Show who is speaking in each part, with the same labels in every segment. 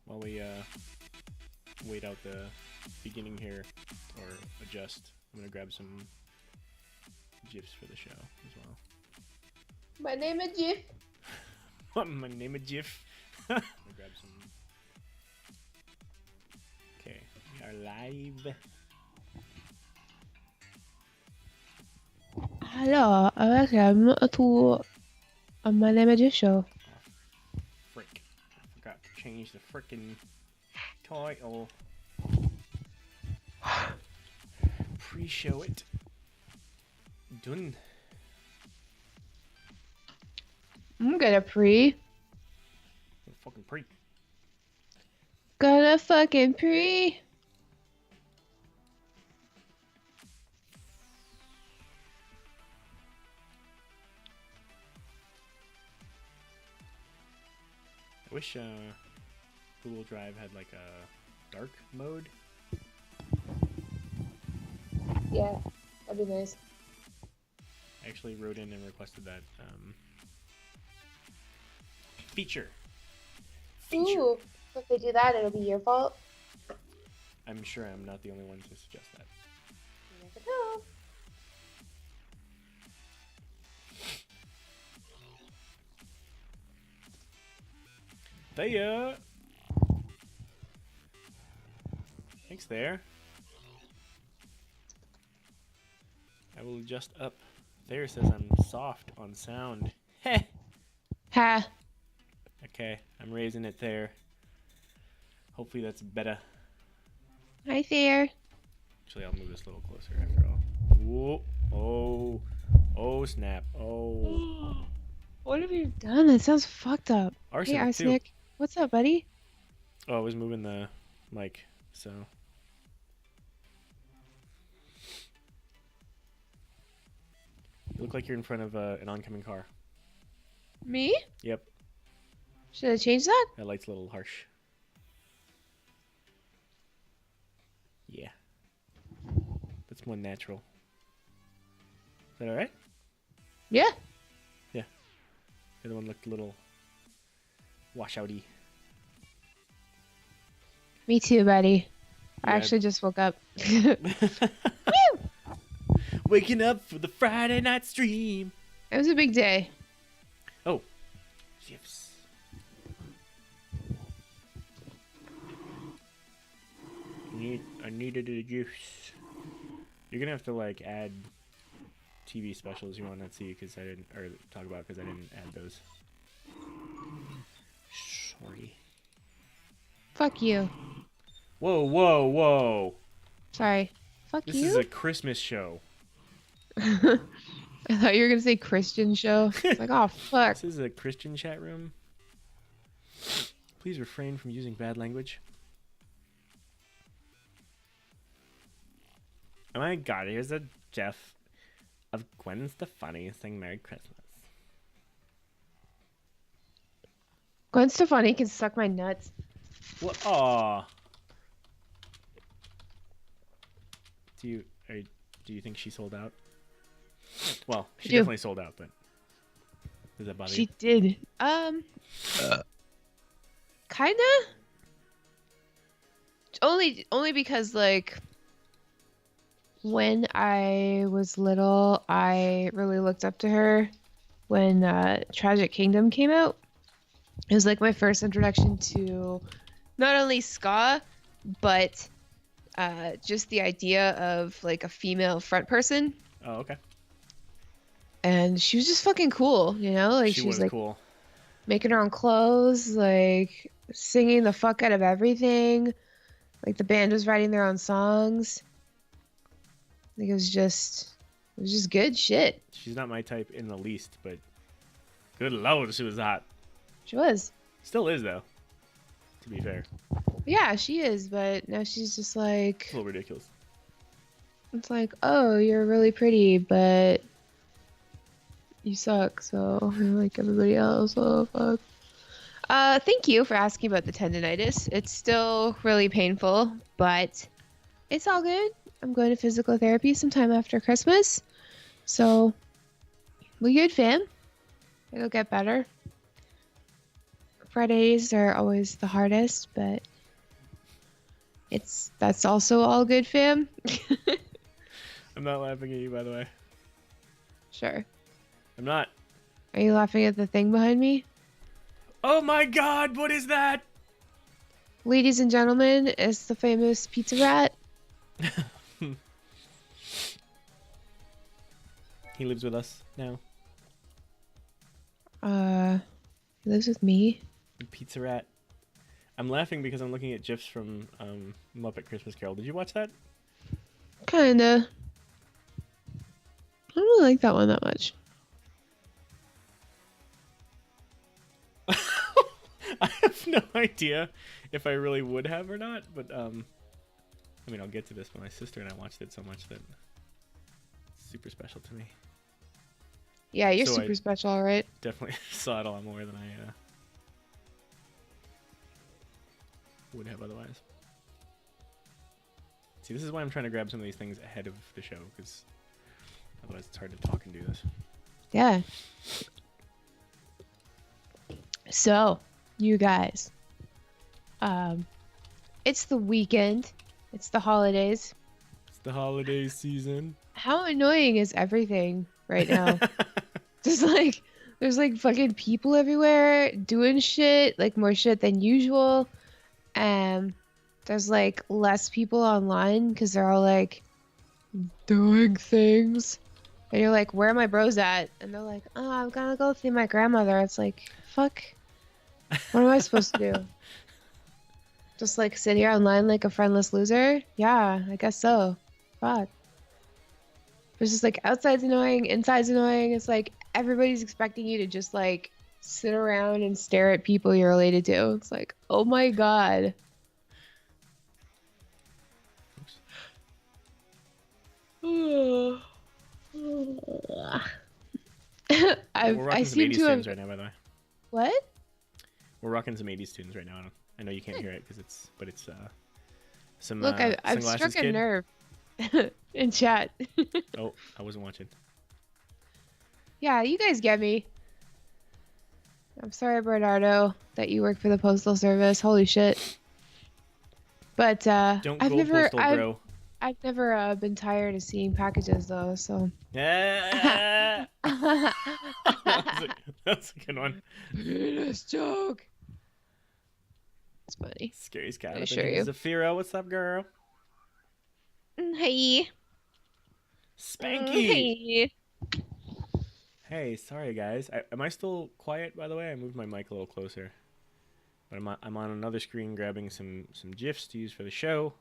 Speaker 1: while we wait out the beginning here, or adjust, I'm gonna grab some gifs for the show as well.
Speaker 2: My name is Jif.
Speaker 1: My name is Jif. I'm gonna grab some. Okay, we are live.
Speaker 2: Hello, welcome to My Name is Jif show.
Speaker 1: Oh, frick. I forgot to change the frickin' title. Pre-show it. Done.
Speaker 2: I'm gonna pre.
Speaker 1: Fucking pre.
Speaker 2: Gonna fucking pre.
Speaker 1: I wish Google Drive had like a dark mode.
Speaker 2: Yeah, that'd be nice.
Speaker 1: I actually wrote in and requested that feature.
Speaker 2: Ooh, if they do that, it'll be your fault.
Speaker 1: I'm sure I'm not the only one to suggest that.
Speaker 2: You never know.
Speaker 1: There. Thanks there. I will adjust up. There says I'm soft on sound. Heh.
Speaker 2: Ha.
Speaker 1: Okay, I'm raising it there. Hopefully that's better.
Speaker 2: Hi there.
Speaker 1: Actually, I'll move this a little closer after all. Whoa. Oh. Oh, snap. Oh.
Speaker 2: What have you done? That sounds fucked up.
Speaker 1: Arsenic,
Speaker 2: hey, Arsenic.
Speaker 1: too.
Speaker 2: What's up, buddy?
Speaker 1: Oh, I was moving the mic, so. You look like you're in front of an oncoming car.
Speaker 2: Me?
Speaker 1: Yep.
Speaker 2: Should I change that?
Speaker 1: That light's a little harsh. Yeah. That's more natural. Is that alright?
Speaker 2: Yeah.
Speaker 1: The other one looked a little washouty.
Speaker 2: Me too, buddy. I
Speaker 1: Yeah.
Speaker 2: actually just woke up.
Speaker 1: Waking up for the Friday night stream.
Speaker 2: It was a big day.
Speaker 1: Oh. Gifs. I needed a juice. You're gonna have to like add TV specials you want to see because I didn't, or talk about because I didn't add those. Sorry.
Speaker 2: Fuck you.
Speaker 1: Whoa, whoa, whoa!
Speaker 2: Sorry. Fuck
Speaker 1: This
Speaker 2: you.
Speaker 1: is a Christmas show.
Speaker 2: I thought you were gonna say Christian show. It's like, oh fuck.
Speaker 1: This is a Christian chat room. Please refrain from using bad language. Oh my god, here's a Jeff of Gwen Stefani saying Merry Christmas.
Speaker 2: Gwen Stefani can suck my nuts.
Speaker 1: What? Aw. Do you think she sold out? Well, she
Speaker 2: I do.
Speaker 1: definitely sold out, but does that bother you?
Speaker 2: She did. Kinda. Only because like when I was little, I really looked up to her when Tragic Kingdom came out. It was like my first introduction to not only ska, but just the idea of like a female front person.
Speaker 1: Oh, okay.
Speaker 2: And she was just fucking cool, you know? Like
Speaker 1: She
Speaker 2: she was
Speaker 1: was
Speaker 2: like
Speaker 1: cool.
Speaker 2: making her own clothes, like singing the fuck out of everything. Like the band was writing their own songs. Like it was just good shit.
Speaker 1: She's not my type in the least, but good lord, she was hot.
Speaker 2: She was.
Speaker 1: Still is, though, to be fair.
Speaker 2: Yeah, she is, but now she's just like,
Speaker 1: It's a little ridiculous.
Speaker 2: it's like, oh, you're really pretty, but you suck, so you're like everybody else. Oh, fuck. Thank you for asking about the tendonitis. It's still really painful, but it's all good. I'm going to physical therapy sometime after Christmas. So, we good, fam. It'll get better. Fridays are always the hardest, but that's also all good, fam.
Speaker 1: I'm not laughing at you, by the way.
Speaker 2: Sure.
Speaker 1: I'm not.
Speaker 2: Are you laughing at the thing behind me?
Speaker 1: Oh my god, what is that?
Speaker 2: Ladies and gentlemen, it's the famous pizza rat.
Speaker 1: He lives with us now.
Speaker 2: He lives with me.
Speaker 1: The pizza rat. I'm laughing because I'm looking at GIFs from Muppet Christmas Carol. Did you watch that?
Speaker 2: Kinda. I don't really like that one that much.
Speaker 1: I have no idea if I really would have or not, but I mean, I'll get to this, but my sister and I watched it so much that it's super special to me.
Speaker 2: Yeah, you're
Speaker 1: So
Speaker 2: super
Speaker 1: I
Speaker 2: special, all right?
Speaker 1: definitely saw it a lot more than I would have otherwise. See, this is why I'm trying to grab some of these things ahead of the show, because otherwise it's hard to talk and do this.
Speaker 2: Yeah. So, you guys, it's the weekend. It's the holidays.
Speaker 1: It's the holiday season.
Speaker 2: How annoying is everything right now? Just like, there's like fucking people everywhere doing shit, like more shit than usual. There's like less people online because they're all like doing things. And you're like, where are my bros at? And they're like, oh, I'm gonna go see my grandmother. It's like, fuck. What am I supposed to do? Just like sit here online like a friendless loser? Yeah, I guess so. Fuck. It's just like outside's annoying, inside's annoying. It's like everybody's expecting you to just like sit around and stare at people you're related to. It's like, oh my god.
Speaker 1: We're
Speaker 2: I
Speaker 1: rocking some
Speaker 2: seem
Speaker 1: 80s
Speaker 2: to have.
Speaker 1: tunes right now, by the way.
Speaker 2: What?
Speaker 1: We're rocking some 80s tunes right now. I know you can't hear it because it's some
Speaker 2: Look, I've
Speaker 1: Sunglasses
Speaker 2: struck a
Speaker 1: Kid.
Speaker 2: nerve in chat.
Speaker 1: Oh, I wasn't watching.
Speaker 2: Yeah, you guys get me. I'm sorry, Bernardo, that you work for the postal service. Holy shit. But
Speaker 1: Don't go postal, bro.
Speaker 2: I've never been tired of seeing packages though, so.
Speaker 1: That was a good one.
Speaker 2: Penis joke. It's funny.
Speaker 1: Scary's cat.
Speaker 2: I assure you.
Speaker 1: Zafira, what's up, girl?
Speaker 2: Hey.
Speaker 1: Spanky.
Speaker 2: Hey.
Speaker 1: Hey, sorry guys. Am I still quiet, by the way? I moved my mic a little closer. But I'm on another screen grabbing some GIFs to use for the show.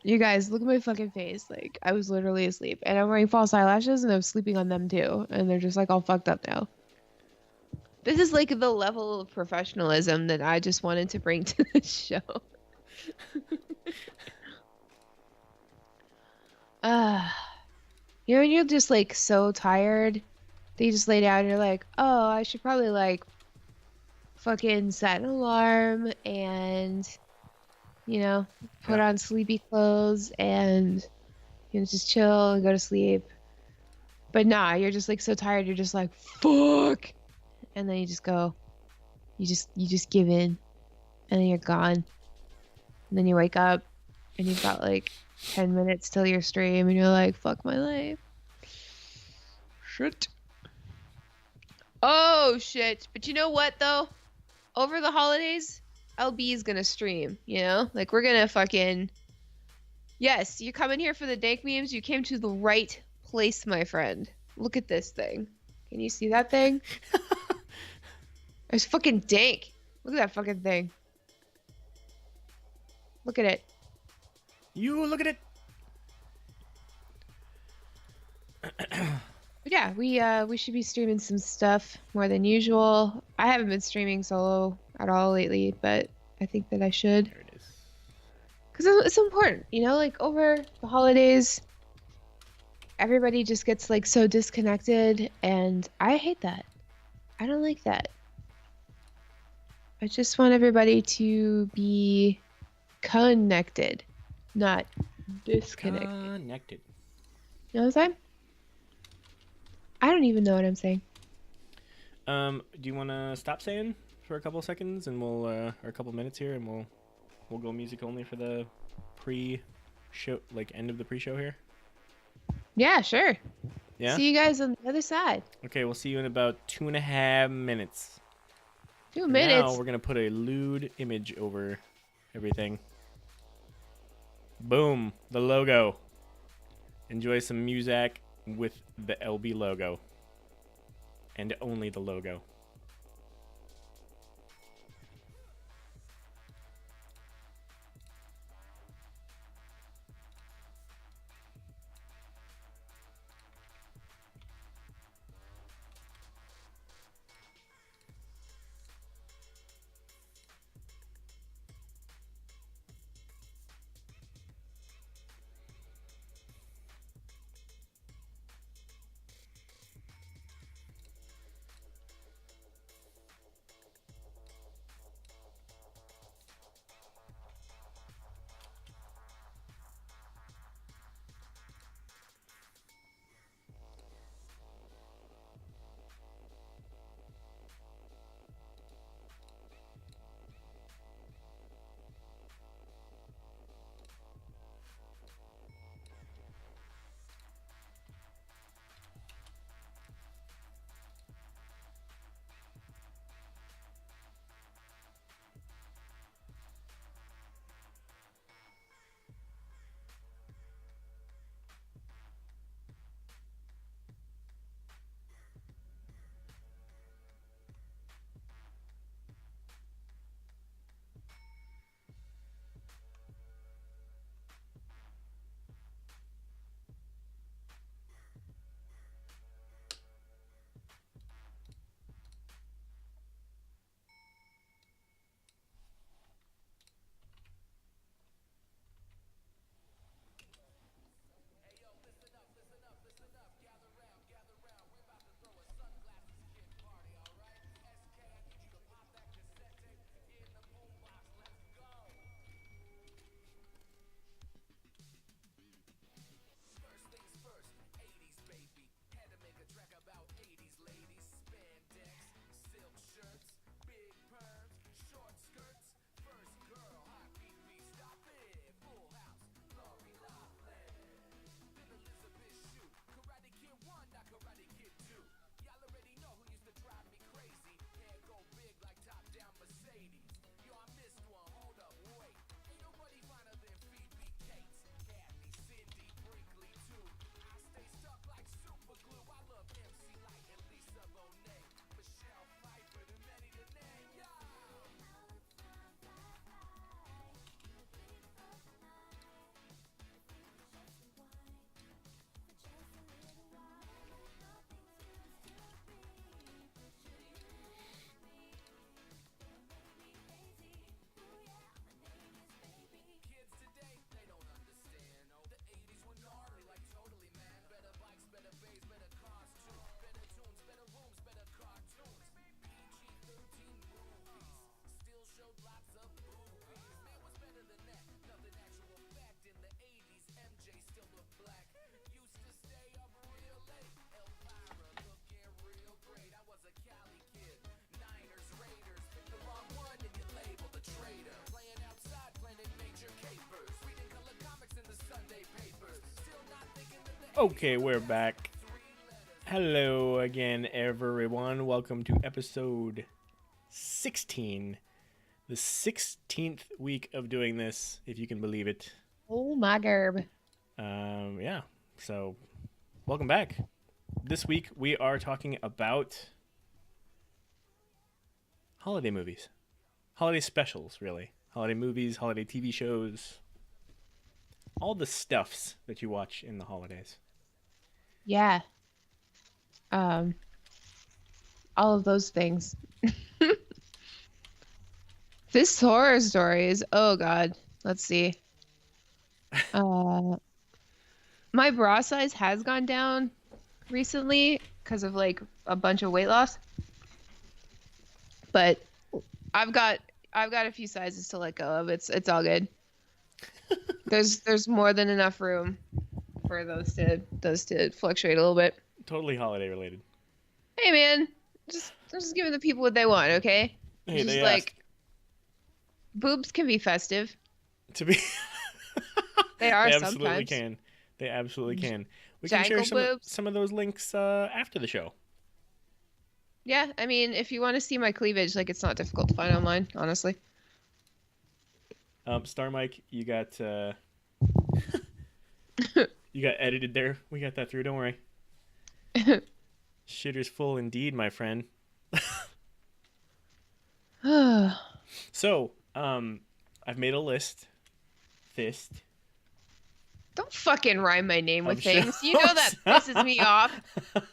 Speaker 2: You guys, look at my fucking face. Like, I was literally asleep. And I'm wearing false eyelashes and I'm sleeping on them too. And they're just like all fucked up now. This is like the level of professionalism that I just wanted to bring to the show. You know, when you're just like so tired that you just lay down and you're like, oh, I should probably like fucking set an alarm and, you know, put on sleepy clothes and, you know, just chill and go to sleep. But nah, you're just like so tired, you're just like, fuck. And then you just go, you just give in and then you're gone. And then you wake up and you've got like 10 minutes till your stream and you're like, fuck my life. Shit. Oh shit. But you know what though? Over the holidays, LB is gonna stream, you know? Like we're gonna fucking... Yes, you come in here for the dank memes, you came to the right place, my friend. Look at this thing. Can you see that thing? It's fucking dank. Look at that fucking thing. Look at it.
Speaker 1: You look at it.
Speaker 2: But yeah, we should be streaming some stuff more than usual. I haven't been streaming solo at all lately, but I think that I should.
Speaker 1: There it is.
Speaker 2: Because it's important, you know, like over the holidays, everybody just gets like so disconnected, and I hate that. I don't like that. I just want everybody to be connected, not disconnected.
Speaker 1: Connected.
Speaker 2: You know what I'm saying? I don't even know what I'm saying.
Speaker 1: Do you want to stop saying for a couple seconds, and we'll or a couple minutes here, and we'll go music only for the pre-show, like end of the pre-show here.
Speaker 2: Yeah, sure.
Speaker 1: Yeah.
Speaker 2: See you guys on the other side.
Speaker 1: Okay, we'll see you in about 2.5 minutes.
Speaker 2: 2 minutes.
Speaker 1: Now we're gonna put a lewd image over everything. Boom, the logo. Enjoy some music with the LB logo. And only the logo. Okay, we're back. Hello again, everyone. Welcome to episode 16. The 16th week of doing this, if you can believe it.
Speaker 2: Oh my garb.
Speaker 1: Yeah. So, welcome back. This week we are talking about holiday movies. Holiday specials, really. Holiday movies, holiday TV shows. All the stuffs that you watch in the holidays.
Speaker 2: Yeah. All of those things. This horror story is, oh God, let's see. My bra size has gone down recently because of like a bunch of weight loss. But I've got a few sizes to let go of. It's all good. There's more than enough room for those to fluctuate a little bit.
Speaker 1: Totally holiday related.
Speaker 2: Hey man, just I'm just giving the people what they want, okay?
Speaker 1: Hey,
Speaker 2: Just
Speaker 1: they
Speaker 2: like
Speaker 1: asked
Speaker 2: boobs can be festive.
Speaker 1: to be.
Speaker 2: They are
Speaker 1: They absolutely
Speaker 2: sometimes.
Speaker 1: can. They absolutely can. We can share
Speaker 2: Jangle boobs.
Speaker 1: some of those links after the show.
Speaker 2: Yeah, I mean, if you want to see my cleavage, like it's not difficult to find online, honestly.
Speaker 1: Star Mike, you got edited there. We got that through. Don't worry. Shitter's full indeed, my friend. So, I've made a list. Fist.
Speaker 2: Don't fucking rhyme my name with
Speaker 1: Of
Speaker 2: things. You know that
Speaker 1: shows.
Speaker 2: pisses me off.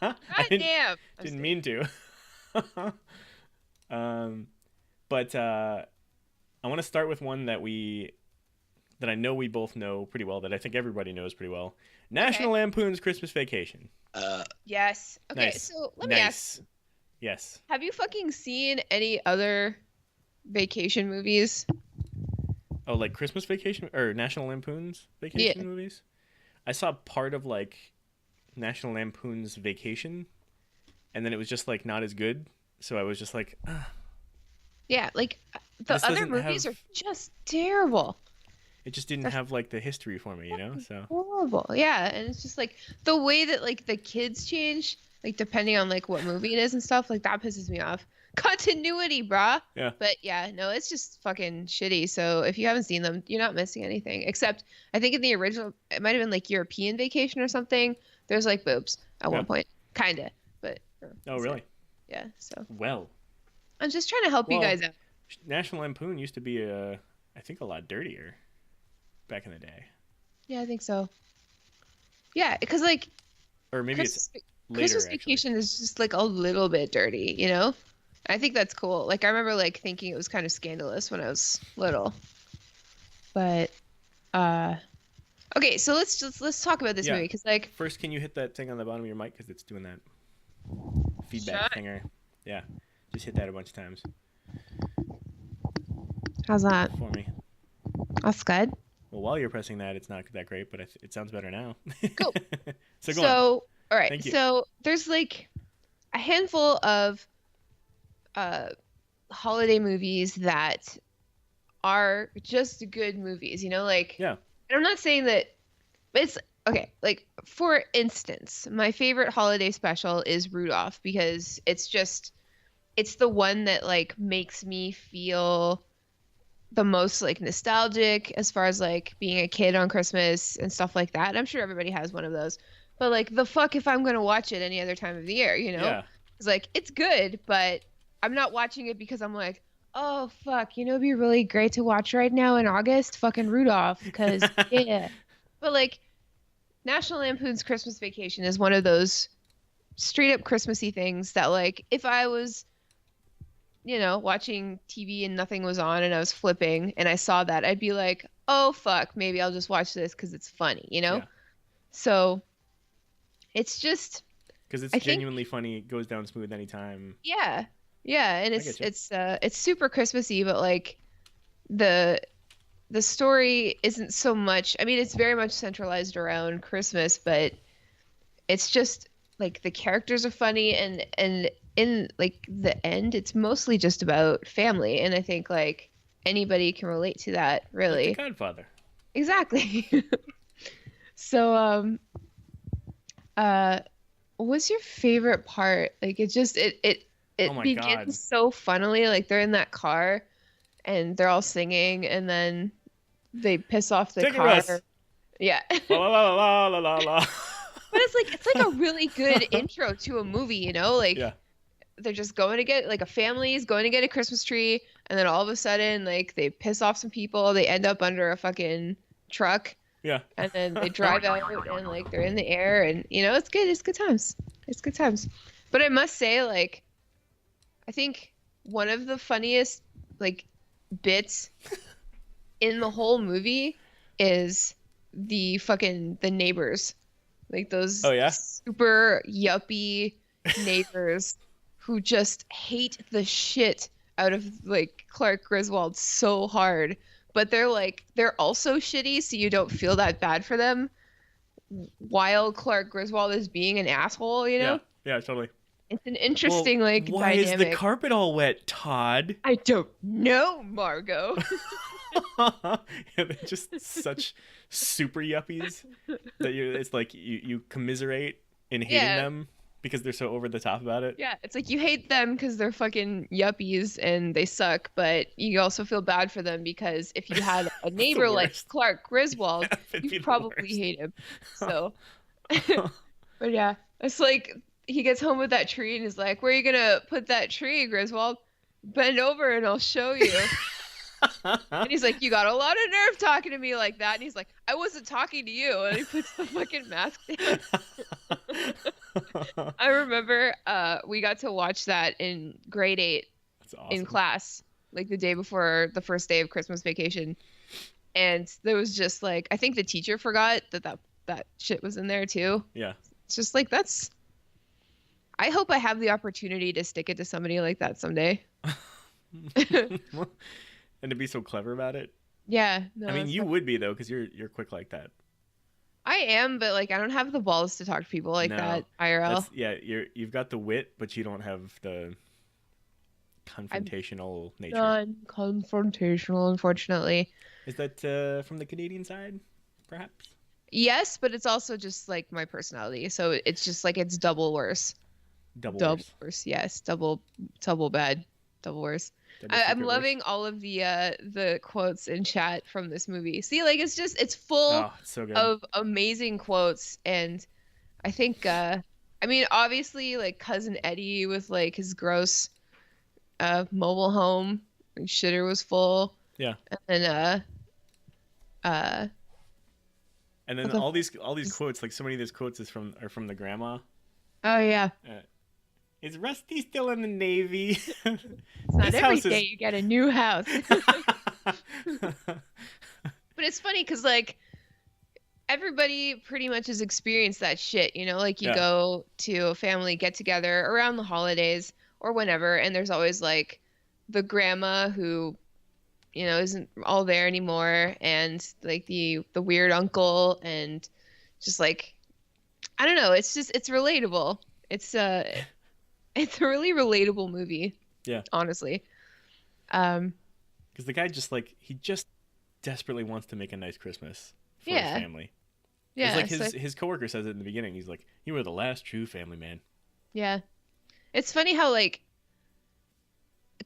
Speaker 2: God
Speaker 1: I didn't,
Speaker 2: damn. I'm
Speaker 1: didn't
Speaker 2: just
Speaker 1: mean to. But I want to start with one that I know we both know pretty well, that I think everybody knows pretty well. National Lampoon's Christmas Vacation.
Speaker 2: Yes. Okay,
Speaker 1: Nice.
Speaker 2: so let me ask,
Speaker 1: Yes.
Speaker 2: have you fucking seen any other vacation movies?
Speaker 1: Oh, like Christmas Vacation or National Lampoon's Vacation movies? I saw part of like National Lampoon's Vacation, and then it was just like not as good. So I was just like,
Speaker 2: Yeah, like
Speaker 1: This
Speaker 2: the other
Speaker 1: doesn't
Speaker 2: movies
Speaker 1: have-
Speaker 2: are just terrible.
Speaker 1: it just didn't have like the history for me, you know? So
Speaker 2: Horrible. Yeah, and it's just like the way that like the kids change, like depending on like what movie it is and stuff, like that pisses me off. Continuity, brah.
Speaker 1: yeah.
Speaker 2: But yeah, no, it's just fucking shitty. So if you haven't seen them, you're not missing anything. Except I think in the original, it might have been like European Vacation or something. There's like boobs at
Speaker 1: Yeah.
Speaker 2: one point, kinda. But
Speaker 1: Oh,
Speaker 2: that's it.
Speaker 1: really?
Speaker 2: Yeah. So
Speaker 1: Well,
Speaker 2: I'm just trying to help you
Speaker 1: Well,
Speaker 2: guys out.
Speaker 1: National Lampoon used to be I think a lot dirtier back in the day.
Speaker 2: Yeah, I think so. Yeah, because like
Speaker 1: Or maybe
Speaker 2: Christmas,
Speaker 1: it's
Speaker 2: Christmas
Speaker 1: later actually.
Speaker 2: Vacation is just like a little bit dirty, you know? I think that's cool. Like I remember like thinking it was kind of scandalous when I was little. But okay, so let's talk about this
Speaker 1: Yeah.
Speaker 2: movie because like
Speaker 1: First, can you hit that thing on the bottom of your mic because it's doing that feedback
Speaker 2: Sure.
Speaker 1: thinger? Yeah, just hit that a bunch of times
Speaker 2: how's that?
Speaker 1: for me.
Speaker 2: That's good.
Speaker 1: Well, while you're pressing that, it's not that great, but it sounds better now.
Speaker 2: Cool.
Speaker 1: So go on.
Speaker 2: So all right,
Speaker 1: Thank you.
Speaker 2: so there's like a handful of holiday movies that are just good movies, you know, like
Speaker 1: Yeah.
Speaker 2: and I'm not saying that it's okay, like for instance, my favorite holiday special is Rudolph because it's the one that like makes me feel the most like nostalgic as far as like being a kid on Christmas and stuff like that. I'm sure everybody has one of those. But like the fuck if I'm going to watch it any other time of the year, you know?
Speaker 1: Yeah.
Speaker 2: It's like it's good, but I'm not watching it because I'm like, "Oh fuck, you know it'd be really great to watch right now in August, fucking Rudolph because yeah." But like National Lampoon's Christmas Vacation is one of those straight up Christmassy things that like if I was watching TV and nothing was on and I was flipping and I saw that, I'd be like, "Oh fuck, maybe I'll just watch this cuz it's funny," you know?
Speaker 1: Yeah.
Speaker 2: So it's just
Speaker 1: Because it's
Speaker 2: I think-
Speaker 1: genuinely funny. It goes down smooth anytime.
Speaker 2: yeah. Yeah, and
Speaker 1: get you.
Speaker 2: it's super Christmassy, but like the story isn't so much. I mean, it's very much centralized around Christmas, but it's just like the characters are funny and in like the end, it's mostly just about family, and I think like anybody can relate to that,
Speaker 1: Like
Speaker 2: really.
Speaker 1: The Godfather.
Speaker 2: Exactly. So what's your favorite part? Like it
Speaker 1: Oh my
Speaker 2: begins
Speaker 1: God.
Speaker 2: so funnily, like they're in that car and they're all singing and then they piss off the
Speaker 1: Take a
Speaker 2: car.
Speaker 1: rest.
Speaker 2: Yeah.
Speaker 1: La la la la la la la.
Speaker 2: But it's like a really good intro to a movie, you know? Like
Speaker 1: Yeah.
Speaker 2: they're just going to get like a family is going to get a Christmas tree and then all of a sudden like they piss off some people, they end up under a fucking truck
Speaker 1: Yeah.
Speaker 2: and then they drive out and like they're in the air and it's good times. It's good times. But I must say like I think one of the funniest like bits in the whole movie is the neighbors. Like those
Speaker 1: Oh, yeah?
Speaker 2: super yuppie neighbors who just hate the shit out of like Clark Griswold so hard. But they're also shitty, so you don't feel that bad for them while Clark Griswold is being an asshole, you know?
Speaker 1: Yeah. Yeah. Totally.
Speaker 2: It's an
Speaker 1: Well,
Speaker 2: interesting like
Speaker 1: why is the
Speaker 2: dynamic.
Speaker 1: carpet all wet, Todd?
Speaker 2: I don't know, Margot.
Speaker 1: Yeah, they're just such super yuppies that it's like you commiserate in hating
Speaker 2: Yeah.
Speaker 1: them because they're so over the top about it.
Speaker 2: Yeah, it's like you hate them because they're fucking yuppies and they suck, but you also feel bad for them because if you had a
Speaker 1: That's the
Speaker 2: neighbor like
Speaker 1: worst.
Speaker 2: Clark Griswold,
Speaker 1: It'd be
Speaker 2: you'd
Speaker 1: the
Speaker 2: probably
Speaker 1: worst.
Speaker 2: hate him. So, but yeah, it's like he gets home with that tree and is like, "Where are you gonna put that tree, Griswold? Bend over and I'll show you." And he's like, "You got a lot of nerve talking to me like that." And he's like, "I wasn't talking to you." And he puts the fucking mask down. I remember we got to watch that in grade 8
Speaker 1: That's
Speaker 2: in
Speaker 1: awesome.
Speaker 2: class, like the day before the first day of Christmas vacation. And there was just like, I think the teacher forgot that shit was in there too.
Speaker 1: Yeah.
Speaker 2: It's just like, I hope I have the opportunity to stick it to somebody like that someday.
Speaker 1: And to be so clever about it.
Speaker 2: Yeah, no,
Speaker 1: I mean,
Speaker 2: it's
Speaker 1: you
Speaker 2: not-
Speaker 1: would be though, because you're quick like that.
Speaker 2: I am, but like I don't have the balls to talk to people like
Speaker 1: No,
Speaker 2: that IRL.
Speaker 1: That's yeah. You've got the wit, but you don't have the confrontational nature.
Speaker 2: Non-confrontational, unfortunately.
Speaker 1: Is that from the Canadian side, perhaps?
Speaker 2: Yes, but it's also just like my personality. So it's just like it's double worse.
Speaker 1: Double
Speaker 2: Double
Speaker 1: worse.
Speaker 2: worse. Yes, double bad. Double worse.
Speaker 1: Double
Speaker 2: I'm
Speaker 1: secret
Speaker 2: loving all of the quotes in chat from this movie. See, like it's full
Speaker 1: worse. Oh, it's so good.
Speaker 2: of amazing quotes, and I think I mean obviously like Cousin Eddie with like his gross mobile home, shitter was full.
Speaker 1: Yeah.
Speaker 2: And then
Speaker 1: And then
Speaker 2: what the
Speaker 1: all these quotes, like so many of these quotes are from the grandma.
Speaker 2: oh yeah.
Speaker 1: Is Rusty still in the Navy?
Speaker 2: It's not
Speaker 1: This
Speaker 2: every
Speaker 1: house is-
Speaker 2: day you get a new house. But it's funny because like everybody pretty much has experienced that shit, you know, like you
Speaker 1: Yeah.
Speaker 2: go to a family get together around the holidays or whenever, and there's always like the grandma who, you know, isn't all there anymore, and like the weird uncle, and just like I don't know, it's relatable. It's a really relatable movie.
Speaker 1: Yeah.
Speaker 2: Honestly.
Speaker 1: Because the guy he just desperately wants to make a nice Christmas for
Speaker 2: Yeah.
Speaker 1: his family.
Speaker 2: Yeah.
Speaker 1: It's like
Speaker 2: so-
Speaker 1: his coworker says it in the beginning. He's like, "You were the last true family man."
Speaker 2: Yeah. It's funny how like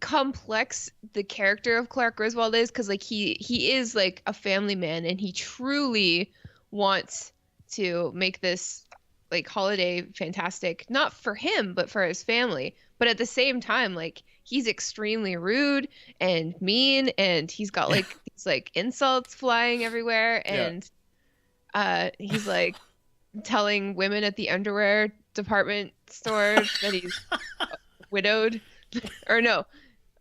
Speaker 2: complex the character of Clark Griswold is because like he is like a family man and he truly wants to make this like holiday fantastic, not for him but for his family. But at the same time, like he's extremely rude and mean, and he's got like these like insults flying everywhere,
Speaker 1: Yeah.
Speaker 2: and he's like telling women at the underwear department store that he's widowed or no,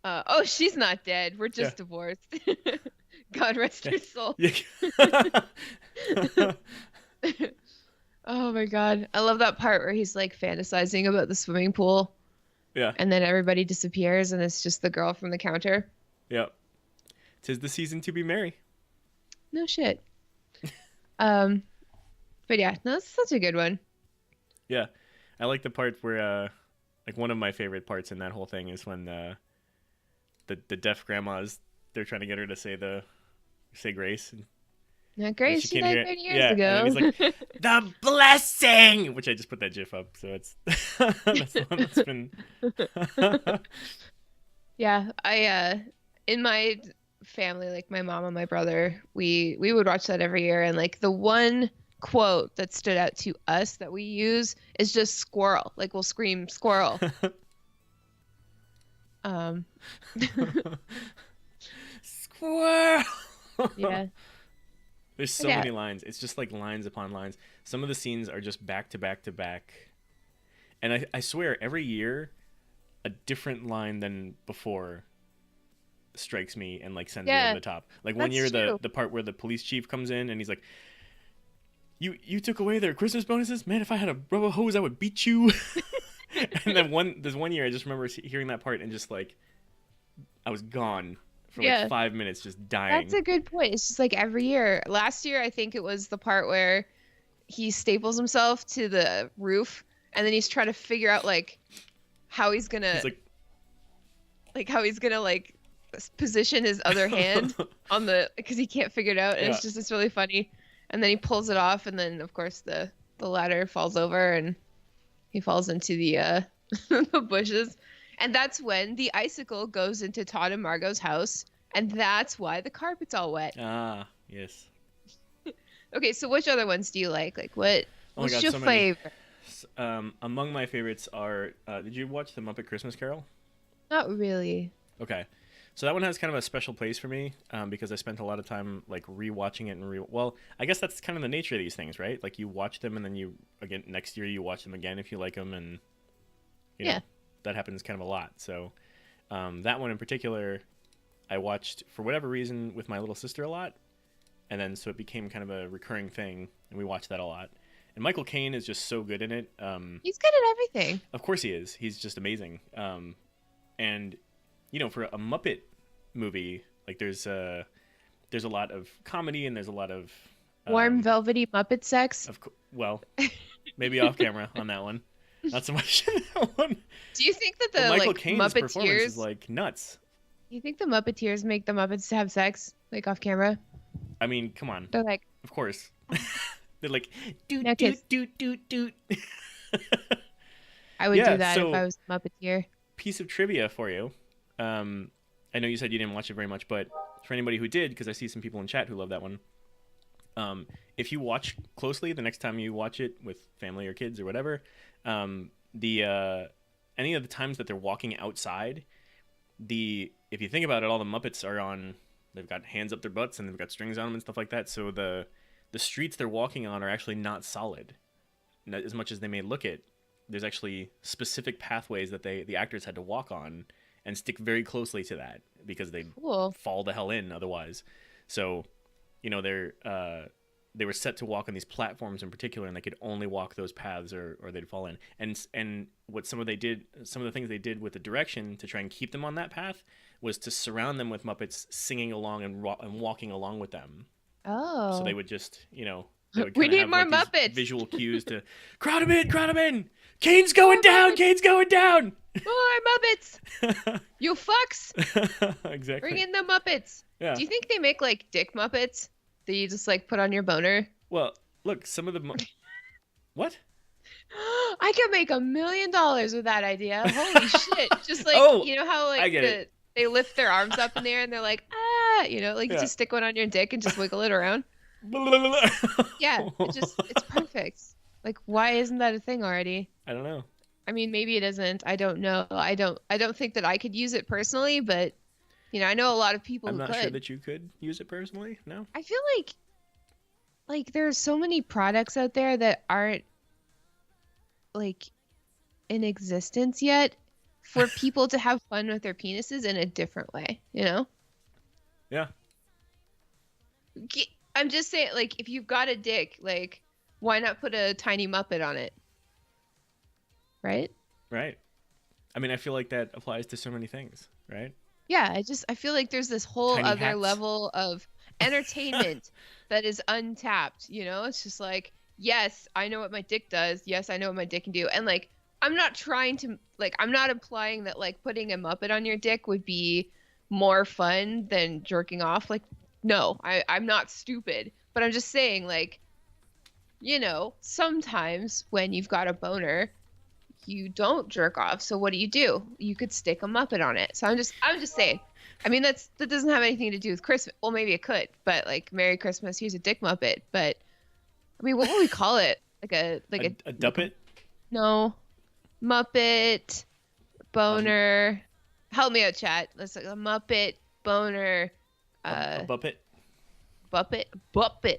Speaker 2: oh, she's not dead, we're just divorced. God rest her soul.
Speaker 1: Yeah.
Speaker 2: Oh my god, I love that part where he's like fantasizing about the swimming pool
Speaker 1: Yeah.
Speaker 2: and then everybody disappears and it's just the girl from the counter.
Speaker 1: Yeah. 'Tis the season to be merry.
Speaker 2: No shit. But yeah, no, that's such a good one.
Speaker 1: Yeah. I like the part where like one of my favorite parts in that whole thing is when the deaf grandmas, they're trying to get her to say grace, and
Speaker 2: Not great,
Speaker 1: she
Speaker 2: she
Speaker 1: can't hear
Speaker 2: died
Speaker 1: it.
Speaker 2: 30 years
Speaker 1: Yeah,
Speaker 2: ago.
Speaker 1: and then he's the blessing, which I just put that gif up, so it's that's the one that's been
Speaker 2: Yeah, I in my family, like my mom and my brother, we would watch that every year, and like the one quote that stood out to us that we use is just squirrel. Like we'll scream squirrel.
Speaker 1: squirrel.
Speaker 2: Yeah.
Speaker 1: There's so
Speaker 2: Yeah.
Speaker 1: many lines. It's just like lines upon lines. Some of the scenes are just back to back to back. And I swear, every year, a different line than before strikes me and like sends me
Speaker 2: Yeah,
Speaker 1: over the top. Like one
Speaker 2: that's
Speaker 1: year,
Speaker 2: true.
Speaker 1: the part where the police chief comes in and he's like, "You took away their Christmas bonuses, man. If I had a rubber hose, I would beat you." And then there's one year I just remember hearing that part and just like I was gone for like
Speaker 2: Yeah.
Speaker 1: 5 minutes, just dying.
Speaker 2: That's a good point. It's just like every year. Last year, I think it was the part where he staples himself to the roof and then he's trying to figure out like how he's gonna
Speaker 1: He's
Speaker 2: how he's gonna position his other hand on the, because he can't figure it out, and
Speaker 1: Yeah.
Speaker 2: it's really funny. And then he pulls it off, and then of course the ladder falls over, and he falls into the the bushes. And that's when the icicle goes into Todd and Margot's house, and that's why the carpet's all wet.
Speaker 1: Ah, yes.
Speaker 2: Okay, so which other ones do you like? Like, what's
Speaker 1: God,
Speaker 2: your
Speaker 1: so many.
Speaker 2: favorite?
Speaker 1: Among my favorites are. Did you watch the Muppet Christmas Carol?
Speaker 2: Not really.
Speaker 1: Okay, so that one has kind of a special place for me because I spent a lot of time like rewatching it and well, I guess that's kind of the nature of these things, right? Like you watch them and then you again next year you watch them again if you like them, and you know, that happens kind of a lot. So that one in particular, I watched for whatever reason with my little sister a lot, and then so it became kind of a recurring thing, and we watched that a lot. And Michael Caine is just so good in it.
Speaker 2: He's good at everything.
Speaker 1: Of course he is. He's just amazing. And you know, for a Muppet movie, like there's a lot of comedy and there's a lot of
Speaker 2: warm, velvety Muppet sex.
Speaker 1: Well, maybe off camera on that one. Not so much in that one.
Speaker 2: Do you think that the
Speaker 1: Michael Caine's performance
Speaker 2: Muppeteers
Speaker 1: is like nuts?
Speaker 2: You think the Muppeteers make the Muppets have sex like off camera?
Speaker 1: I mean, come on.
Speaker 2: They're like,
Speaker 1: of course. They're like, doot,
Speaker 2: now
Speaker 1: doot,
Speaker 2: kiss.
Speaker 1: doot, doot, doot.
Speaker 2: I would
Speaker 1: Yeah,
Speaker 2: do that
Speaker 1: so-
Speaker 2: if I was a Muppeteer.
Speaker 1: Piece of trivia for you. I know you said you didn't watch it very much, but for anybody who did, because I see some people in chat who love that one, if you watch closely the next time you watch it with family or kids or whatever, any of the times that they're walking outside, if you think about it, all the Muppets are on. They've got hands up their butts and they've got strings on them and stuff like that. So the streets they're walking on are actually not solid, as much as they may look it. There's actually specific pathways that the actors had to walk on and stick very closely to that because they'd fall the hell in otherwise. So, you know, they were set to walk on these platforms in particular, and they could only walk those paths or they'd fall in. And what some of the things they did with the direction to try and keep them on that path was to surround them with Muppets singing along and walking along with them.
Speaker 2: Oh.
Speaker 1: So they would just, you know, they would
Speaker 2: we
Speaker 1: kinda
Speaker 2: need
Speaker 1: have,
Speaker 2: more
Speaker 1: like, these
Speaker 2: Muppets.
Speaker 1: visual cues to crowd them in. Kane's going down. Kane's going down.
Speaker 2: More Muppets. You fucks.
Speaker 1: Exactly.
Speaker 2: Bring in the Muppets.
Speaker 1: Yeah.
Speaker 2: Do you think they make like dick Muppets that you just like put on your boner?
Speaker 1: Well, look, some of the what?
Speaker 2: I could make $1 million with that idea. Holy shit. Just like, you know how
Speaker 1: I
Speaker 2: like
Speaker 1: get it.
Speaker 2: they lift their arms up in the air and they're like, you know, like you just stick one on your dick and just wiggle it around. Yeah, it's perfect. Like, why isn't that a thing already?
Speaker 1: I don't know.
Speaker 2: I mean, maybe it isn't. I don't know. I don't think that I could use it personally, but you know, I know a lot of people
Speaker 1: I'm
Speaker 2: who
Speaker 1: not
Speaker 2: could.
Speaker 1: sure that you could use it personally. No.
Speaker 2: I feel like there are so many products out there that aren't like in existence yet for people to have fun with their penises in a different way, you know?
Speaker 1: Yeah.
Speaker 2: I'm just saying, like, if you've got a dick, like, why not put a tiny Muppet on it? Right?
Speaker 1: Right. I mean, I feel like that applies to so many things, right?
Speaker 2: Yeah, I feel like there's this whole
Speaker 1: Tiny
Speaker 2: other
Speaker 1: hats.
Speaker 2: level of entertainment that is untapped, you know? It's just like, yes, I know what my dick does. Yes, I know what my dick can do. And like, I'm not trying to, like, I'm not implying that like putting a Muppet on your dick would be more fun than jerking off. Like, no, I'm not stupid. But I'm just saying, like, you know, sometimes when you've got a boner, you don't jerk off. So what do? You could stick a Muppet on it. So I'm just saying. I mean, that doesn't have anything to do with Christmas. Well, maybe it could, but like, Merry Christmas, here's a dick Muppet. But I mean, what would we call it? Like a
Speaker 1: Duppet?
Speaker 2: No, Muppet boner. Help me out, chat. Let's like a Muppet boner.
Speaker 1: A Buppet?
Speaker 2: Buppet.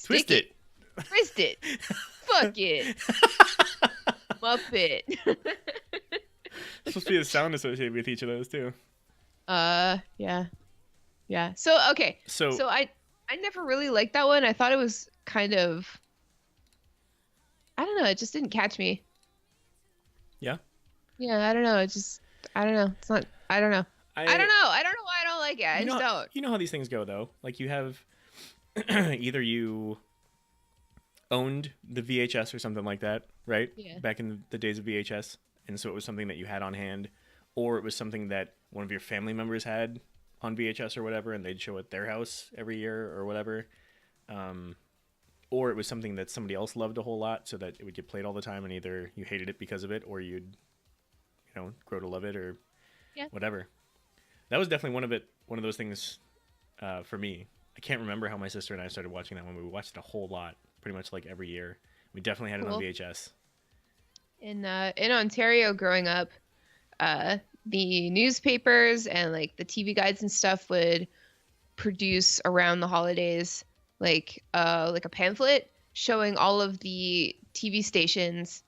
Speaker 1: Twist it.
Speaker 2: Twist it. Fuck it. Muppet.
Speaker 1: Supposed to be a sound associated with each of those too.
Speaker 2: Yeah. So okay.
Speaker 1: So
Speaker 2: I never really liked that one. I thought it was kind of, I don't know. It just didn't catch me.
Speaker 1: Yeah.
Speaker 2: Yeah, I don't know. I don't know. It's not. I don't know. I don't know. I don't know why I don't like it. I just don't.
Speaker 1: You know how these things go though. Like you have either you owned the VHS or something like that, right?
Speaker 2: Yeah.
Speaker 1: Back in the days of VHS. and so it was something that you had on hand, or it was something that one of your family members had on VHS or whatever, and they'd show at their house every year or whatever. Or it was something that somebody else loved a whole lot, so that it would get played all the time, and either you hated it because of it, or you'd, grow to love it, or whatever. That was definitely one of those things for me. I can't remember how my sister and I started watching that one. We watched it a whole lot, pretty much like every year. We definitely had it on VHS.
Speaker 2: In Ontario, growing up, the newspapers and like the TV guides and stuff would produce around the holidays like a pamphlet showing all of the TV stations,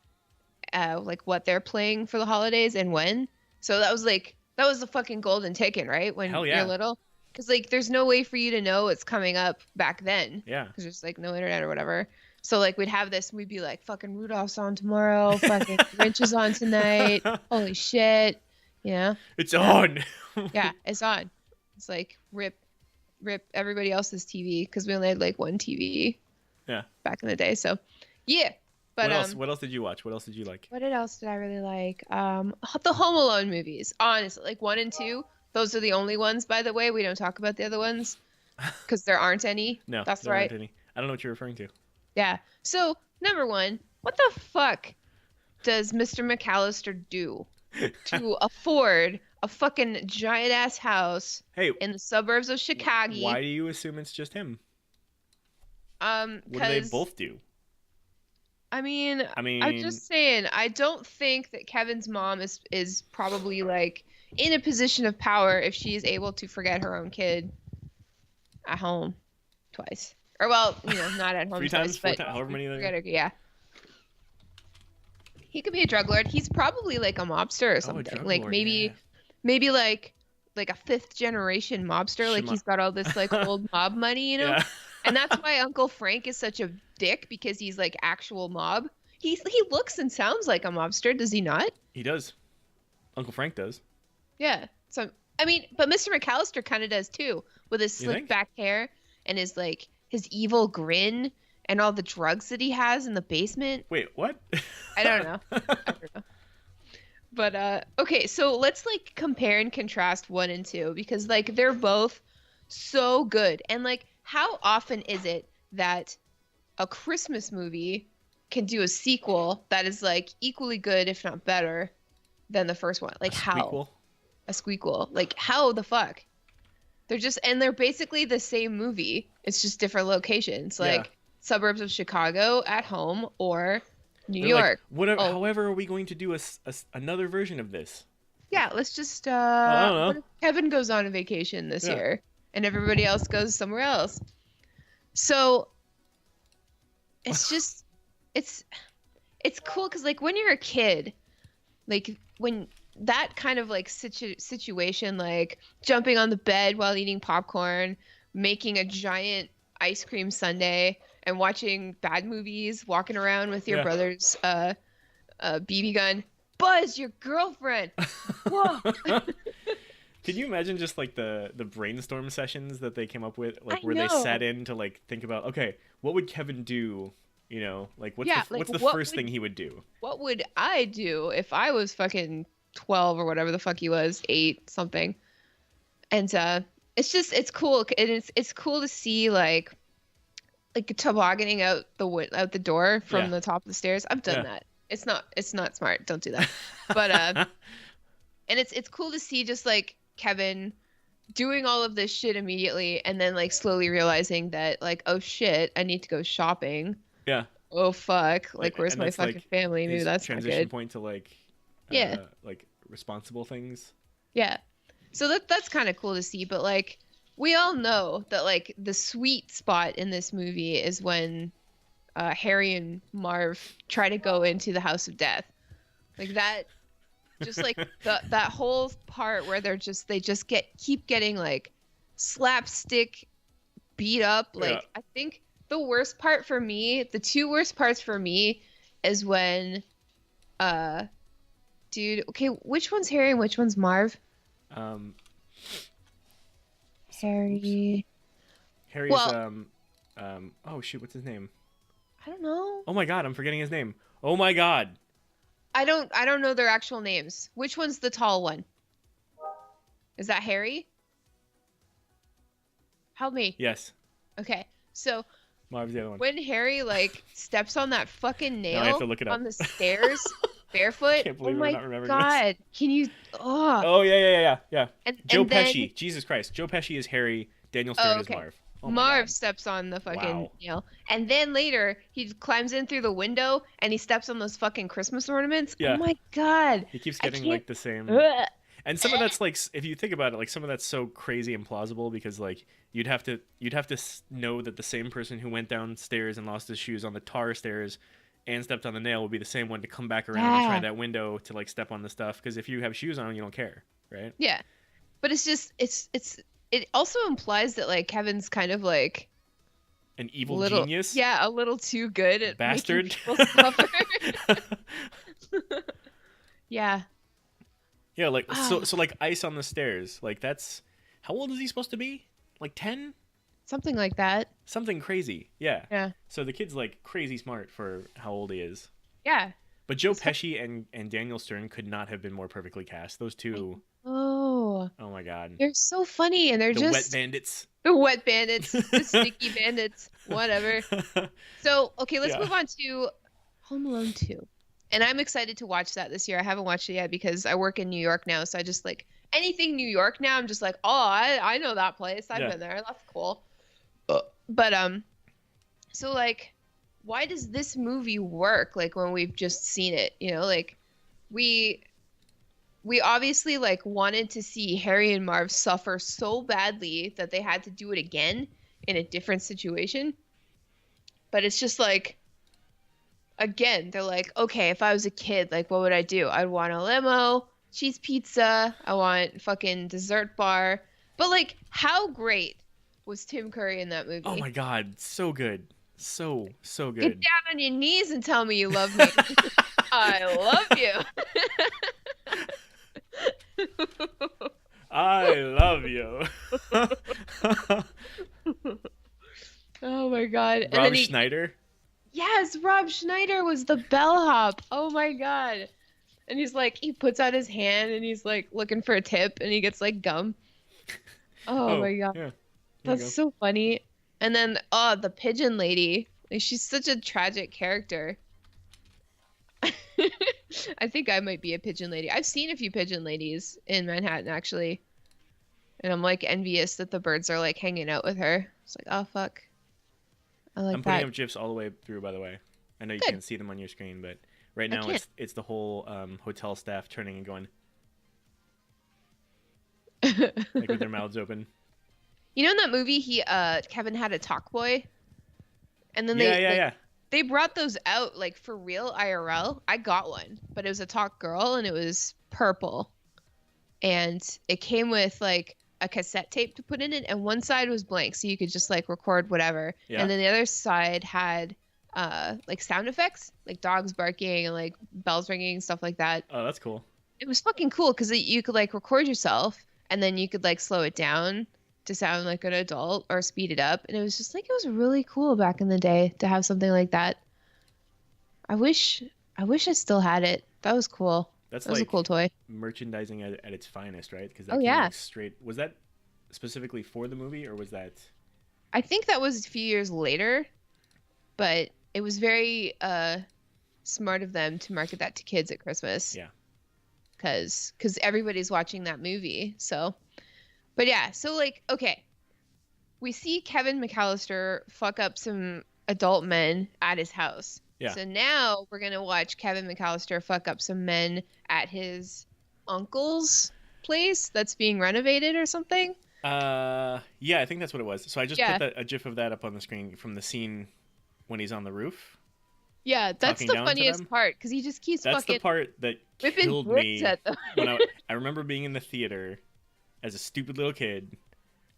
Speaker 2: like what they're playing for the holidays and when. So that was the fucking golden ticket, right? When you're little, because like there's no way for you to know what's coming up back then.
Speaker 1: Yeah.
Speaker 2: Because there's like no internet or whatever. So like we'd have this and we'd be like, fucking Rudolph's on tomorrow, fucking Grinch is on tonight. Holy shit.
Speaker 1: It's on.
Speaker 2: Yeah, it's on. It's like rip everybody else's TV, because we only had like one TV.
Speaker 1: Yeah.
Speaker 2: Back in the day. So yeah. But
Speaker 1: what else did you watch? What else did you like?
Speaker 2: What else did I really like? The Home Alone movies. Honestly, like 1 and 2. Those are the only ones, by the way. We don't talk about the other ones because there aren't any.
Speaker 1: No,
Speaker 2: that's
Speaker 1: there
Speaker 2: right.
Speaker 1: Aren't any. I don't know what you're referring to.
Speaker 2: Yeah. So number 1, what the fuck does Mr. McAllister do to afford a fucking giant ass house in the suburbs of Chicago?
Speaker 1: Why do you assume it's just him? What do they both do?
Speaker 2: I mean, I'm just saying, I don't think that Kevin's mom is probably like in a position of power if she is able to forget her own kid at home twice. Or well, not at home
Speaker 1: 3
Speaker 2: twice,
Speaker 1: times, 4
Speaker 2: but
Speaker 1: times, however many.
Speaker 2: Yeah. He could be a drug lord. He's probably like a mobster or something. Like
Speaker 1: lord,
Speaker 2: maybe like a 5th generation mobster. Like he's got all this like old mob money,
Speaker 1: Yeah.
Speaker 2: And that's why Uncle Frank is such a dick, because he's like actual mob. He looks and sounds like a mobster, does he not?
Speaker 1: He does. Uncle Frank does.
Speaker 2: Yeah. So I mean, but Mr. McAllister kind of does too, with his slick back hair and his evil grin and all the drugs that he has in the basement.
Speaker 1: Wait, what?
Speaker 2: I don't know. But okay, so let's like compare and contrast 1 and 2, because like they're both so good. And like, how often is it that a Christmas movie can do a sequel that is like equally good, if not better, than the first one? Like how? A squeakquel. Like how the fuck? They're basically the same movie. It's just different locations, like suburbs of Chicago at home or New York.
Speaker 1: Like, however, are we going to do another version of this?
Speaker 2: Yeah, let's just
Speaker 1: I don't know.
Speaker 2: What if Kevin goes on a vacation this year and everybody else goes somewhere else? So it's just it's cool, because like when you're a kid, like when that kind of like situation, like jumping on the bed while eating popcorn, making a giant ice cream sundae, and watching bad movies, walking around with your brother's BB gun. Buzz, your girlfriend. Whoa.
Speaker 1: Can you imagine just like the brainstorm sessions that they came up with, like where
Speaker 2: they
Speaker 1: sat in to like think about, okay, what would Kevin do? Like what's the first thing he would do? What
Speaker 2: would I do if I was fucking 12 or whatever the fuck he was, 8 something? And it's cool. And it's cool to see like tobogganing out the door from the top of the stairs. I've done that. It's not smart. Don't do that. But and it's cool to see just like Kevin doing all of this shit immediately, and then like slowly realizing that like, oh shit, I need to go shopping.
Speaker 1: Yeah.
Speaker 2: Oh fuck. Like where's my fucking family? Maybe that's not good.
Speaker 1: Transition point to like like responsible things.
Speaker 2: Yeah. So that's kind of cool to see, but like we all know that like the sweet spot in this movie is when Harry and Marv try to go into the House of Death. Like that, just like that whole part where they just keep getting like slapstick beat up. Like I think the worst part for me, the 2 worst parts for me, is when dude, okay, which one's Harry and which one's Marv? Harry's
Speaker 1: oh shoot, what's his name?
Speaker 2: I don't know.
Speaker 1: Oh my god, I'm forgetting his name. Oh my god.
Speaker 2: I don't know their actual names. Which one's the tall one? Is that Harry? Help me.
Speaker 1: Yes.
Speaker 2: Okay. So
Speaker 1: Marv's the other one.
Speaker 2: when Harry like steps on that fucking
Speaker 1: Now I have to
Speaker 2: nail
Speaker 1: look it up.
Speaker 2: on the stairs barefoot,
Speaker 1: Can't
Speaker 2: oh
Speaker 1: believe we're
Speaker 2: my
Speaker 1: not remembering
Speaker 2: God. Can you
Speaker 1: Oh, yeah.
Speaker 2: and
Speaker 1: Joe
Speaker 2: and then
Speaker 1: Pesci. Jesus Christ. Joe Pesci is Harry. Daniel Stern is
Speaker 2: okay.
Speaker 1: Marv. Oh my
Speaker 2: Marv
Speaker 1: God.
Speaker 2: steps on the fucking
Speaker 1: Wow.
Speaker 2: nail. And then later he climbs in through the window and he steps on those fucking Christmas ornaments. Oh
Speaker 1: Yeah.
Speaker 2: my God.
Speaker 1: He keeps
Speaker 2: I
Speaker 1: getting
Speaker 2: can't
Speaker 1: like the same.
Speaker 2: Ugh.
Speaker 1: And some of that's like, if you think about it, like some of that's so crazy implausible because like you'd have to know that the same person who went downstairs and lost his shoes on the tar stairs and stepped on the nail would be the same one to come back around and try
Speaker 2: Yeah.
Speaker 1: that window to like step on the stuff. Because if you have shoes on, you don't care, right?
Speaker 2: Yeah. But it's just it also implies that like Kevin's kind of like
Speaker 1: An evil
Speaker 2: little
Speaker 1: genius,
Speaker 2: yeah, a little too good at making
Speaker 1: bastard.
Speaker 2: people suffer. Yeah.
Speaker 1: Yeah, like
Speaker 2: Ah,
Speaker 1: so like ice on the stairs. Like that's how old is he supposed to be? Like 10?
Speaker 2: something like that.
Speaker 1: Something crazy. Yeah.
Speaker 2: Yeah.
Speaker 1: So the kid's like crazy smart for how old he is.
Speaker 2: Yeah.
Speaker 1: But Joe
Speaker 2: It's fu-
Speaker 1: Pesci and Daniel Stern could not have been more perfectly cast. Those two,
Speaker 2: Oh,
Speaker 1: oh my god.
Speaker 2: they're so funny and they're
Speaker 1: The Wet
Speaker 2: just
Speaker 1: Bandits.
Speaker 2: the wet bandits, the sticky bandits, whatever. So, okay, let's
Speaker 1: Yeah.
Speaker 2: move on to Home Alone 2. And I'm excited to watch that this year. I haven't watched it yet because I work in New York now, so I just like anything New York now, I'm just like, "Oh, I know that place. I've
Speaker 1: Yeah.
Speaker 2: been there. That's cool." But so like why does this movie work like when we've just seen it, you know? Like we we obviously like wanted to see Harry and Marv suffer so badly that they had to do it again in a different situation. But it's just like again, they're like, okay, if I was a kid, like what would I do? I'd want a limo, cheese pizza, I want fucking dessert bar. But like how great was Tim Curry in that movie?
Speaker 1: Oh my god, so good. So
Speaker 2: Get
Speaker 1: good.
Speaker 2: down on your knees and tell me you love me. I love you.
Speaker 1: I love you.
Speaker 2: Oh my God. And
Speaker 1: Rob
Speaker 2: then
Speaker 1: Schneider.
Speaker 2: yes, Rob Schneider was the bellhop. Oh my God. And he's like, he puts out his hand and he's like looking for a tip and he gets like gum. Oh my God.
Speaker 1: Yeah. There you
Speaker 2: That's
Speaker 1: go.
Speaker 2: so funny. And then, oh, the pigeon lady. Like, she's such a tragic character. I think I might be a pigeon lady. I've seen a few pigeon ladies in Manhattan, actually. And I'm like envious that the birds are like hanging out with her. It's like, oh, fuck. I like
Speaker 1: I'm putting
Speaker 2: that.
Speaker 1: up GIFs all the way through, by the way. I know you
Speaker 2: Good.
Speaker 1: can't see them on your screen, but right
Speaker 2: I
Speaker 1: now
Speaker 2: can't.
Speaker 1: it's the whole hotel staff turning and going like with their mouths open.
Speaker 2: You know in that movie he Kevin had a talk boy? And then
Speaker 1: Yeah.
Speaker 2: they brought those out like for real IRL. I got one, but it was a talk girl and it was purple. And it came with like a cassette tape to put in it and one side was blank so you could just like record whatever.
Speaker 1: Yeah.
Speaker 2: And then the other side had like sound effects, like dogs barking and like bells ringing, stuff like that.
Speaker 1: Oh, that's cool.
Speaker 2: It was fucking cool because you could like record yourself and then you could like slow it down to sound like an adult or speed it up. And it was just like, it was really cool back in the day to have something like that. I wish I still had it. That was cool.
Speaker 1: That's
Speaker 2: That was a
Speaker 1: like
Speaker 2: cool toy.
Speaker 1: merchandising at its finest, right? Because
Speaker 2: Oh, yeah.
Speaker 1: straight. Was that specifically for the movie, or was that?
Speaker 2: I think that was a few years later, but it was very smart of them to market that to kids at Christmas.
Speaker 1: Yeah.
Speaker 2: Because everybody's watching that movie. So, but yeah, so like, okay, we see Kevin McAllister fuck up some adult men at his house.
Speaker 1: Yeah.
Speaker 2: So now we're gonna watch Kevin McAllister fuck up some men at his uncle's place that's being renovated or something.
Speaker 1: Yeah, I think that's what it was. So I just
Speaker 2: Yeah.
Speaker 1: put a GIF of that up on the screen from the scene when he's on the roof.
Speaker 2: Yeah, that's
Speaker 1: Talking
Speaker 2: the
Speaker 1: down to
Speaker 2: funniest
Speaker 1: them?
Speaker 2: part because he just keeps
Speaker 1: That's
Speaker 2: fucking
Speaker 1: the part that
Speaker 2: whipping
Speaker 1: killed
Speaker 2: bricks
Speaker 1: me.
Speaker 2: at them.
Speaker 1: When I remember being in the theater as a stupid little kid,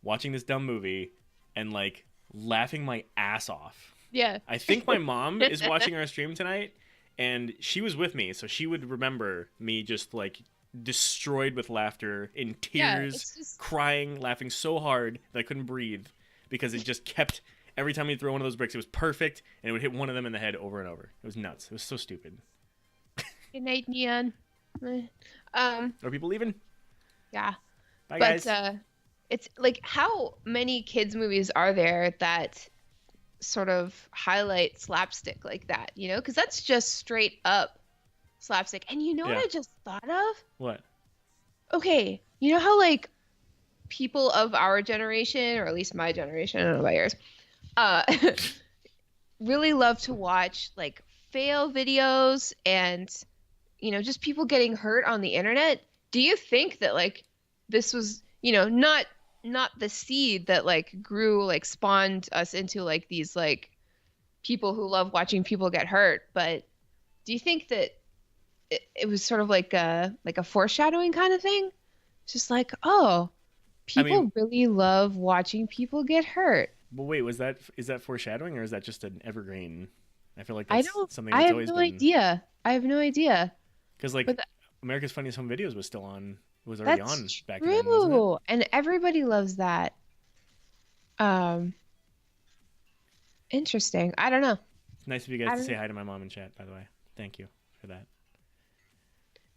Speaker 1: watching this dumb movie, and like laughing my ass off.
Speaker 2: Yeah.
Speaker 1: I think my mom is watching our stream tonight, and she was with me, so she would remember me just like destroyed with laughter, in
Speaker 2: Yeah,
Speaker 1: tears,
Speaker 2: it's just
Speaker 1: crying, laughing so hard that I couldn't breathe because it just kept. Every time he'd throw one of those bricks, it was perfect, and it would hit one of them in the head over and over. It was nuts. It was so stupid.
Speaker 2: Good night, Neon. Um,
Speaker 1: Are people leaving?
Speaker 2: yeah.
Speaker 1: Bye,
Speaker 2: But
Speaker 1: guys.
Speaker 2: it's like how many kids movies are there that sort of highlight slapstick like that, you know? Because that's just straight up slapstick. And you know what
Speaker 1: Yeah.
Speaker 2: I just thought of?
Speaker 1: What?
Speaker 2: Okay, you know how like people of our generation, or at least my generation, I don't know about yours, uh, really love to watch like fail videos and just people getting hurt on the internet. Do you think that like this was, not the seed that like grew, like spawned us into like these like people who love watching people get hurt, but do you think that it was sort of like a foreshadowing kind of thing? Just like, oh,
Speaker 1: I mean,
Speaker 2: people really love watching people get hurt.
Speaker 1: well, wait, is that foreshadowing or is that just an evergreen? I feel like
Speaker 2: I
Speaker 1: that's
Speaker 2: don't,
Speaker 1: something
Speaker 2: I
Speaker 1: that's
Speaker 2: have
Speaker 1: always
Speaker 2: no
Speaker 1: been
Speaker 2: idea. I have no idea.
Speaker 1: because like
Speaker 2: But
Speaker 1: America's Funniest Home Videos was still on, was already on
Speaker 2: that's
Speaker 1: back then, wasn't it?
Speaker 2: true. And everybody loves that. Um, Interesting. I don't know.
Speaker 1: It's nice of you guys
Speaker 2: I
Speaker 1: to
Speaker 2: don't
Speaker 1: say
Speaker 2: know.
Speaker 1: hi to my mom in chat, by the way. Thank you for that.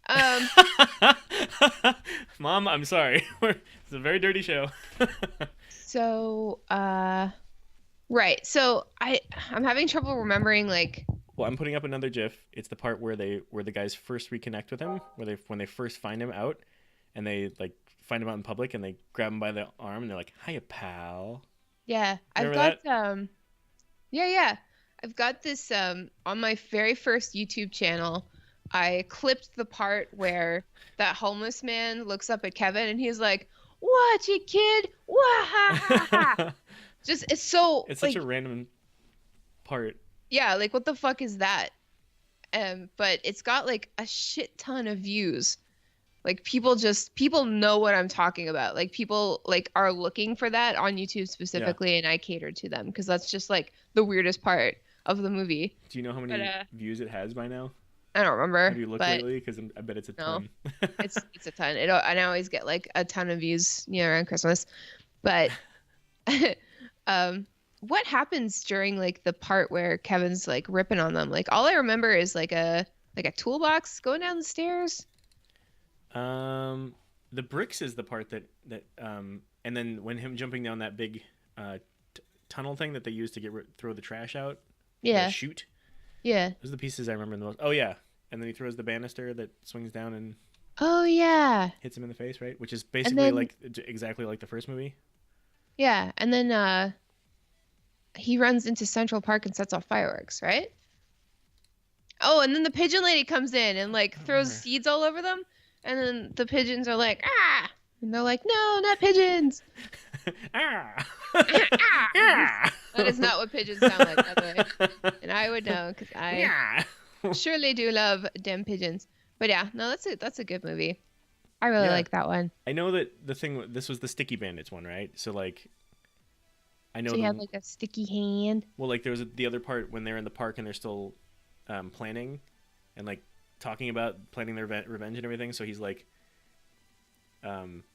Speaker 2: Um,
Speaker 1: Mom, I'm sorry. It's a very dirty show.
Speaker 2: so, right. So I'm having trouble remembering like,
Speaker 1: Well, I'm putting up another GIF. It's the part where the guys first reconnect with him, where they when they first find him out, and they like find him out in public, and they grab him by the arm, and they're like, "Hiya, pal."
Speaker 2: yeah, I've
Speaker 1: Remember
Speaker 2: got,
Speaker 1: that?
Speaker 2: yeah, yeah. I've got this, on my very first YouTube channel. I clipped the part where that homeless man looks up at Kevin and he's like, "Watch it, kid. Wah ha ha ha." Just it's so
Speaker 1: It's such
Speaker 2: like,
Speaker 1: a random part.
Speaker 2: yeah, like what the fuck is that? But it's got like a shit ton of views. Like people know what I'm talking about. Like people like are looking for that on YouTube
Speaker 1: Yeah.
Speaker 2: specifically, and I catered to them because that's just like the weirdest part of the movie.
Speaker 1: Do you know how
Speaker 2: But
Speaker 1: many views it has by now?
Speaker 2: I don't
Speaker 1: Have
Speaker 2: remember,
Speaker 1: you looked
Speaker 2: but
Speaker 1: lately? Because I bet it's a
Speaker 2: no,
Speaker 1: ton.
Speaker 2: it's a ton. And I always get like a ton of views, around Christmas. But um what happens during like the part where Kevin's like ripping on them? Like all I remember is like a toolbox going down the stairs.
Speaker 1: Um, the bricks is the part and then when him jumping down that big uh tunnel thing that they use to throw the trash out, the
Speaker 2: Yeah,
Speaker 1: chute.
Speaker 2: yeah.
Speaker 1: Those are the pieces I remember the most. Oh yeah, and then he throws the banister that swings down and
Speaker 2: Oh yeah.
Speaker 1: hits him in the face, right? Which is
Speaker 2: And
Speaker 1: basically
Speaker 2: then
Speaker 1: like exactly like the first movie.
Speaker 2: yeah, and then he runs into Central Park and sets off fireworks, right? Oh, and then the pigeon lady comes in and
Speaker 1: I
Speaker 2: like
Speaker 1: don't
Speaker 2: throws
Speaker 1: remember.
Speaker 2: seeds all over them, and then the pigeons are like, ah, and they're like, no, not pigeons.
Speaker 1: Ah!
Speaker 2: Ah!
Speaker 1: Ah!
Speaker 2: That is not what pigeons sound like, by the way. And I would know because I
Speaker 1: Yeah.
Speaker 2: surely do love dem pigeons. But yeah, no, that's a good movie. I really
Speaker 1: Yeah.
Speaker 2: like that one.
Speaker 1: I know that this was the Sticky Bandits one, right? So like I know
Speaker 2: So you have like a sticky hand.
Speaker 1: well, like there was the other part when they're in the park and they're still planning and like talking about planning their revenge and everything. So he's like,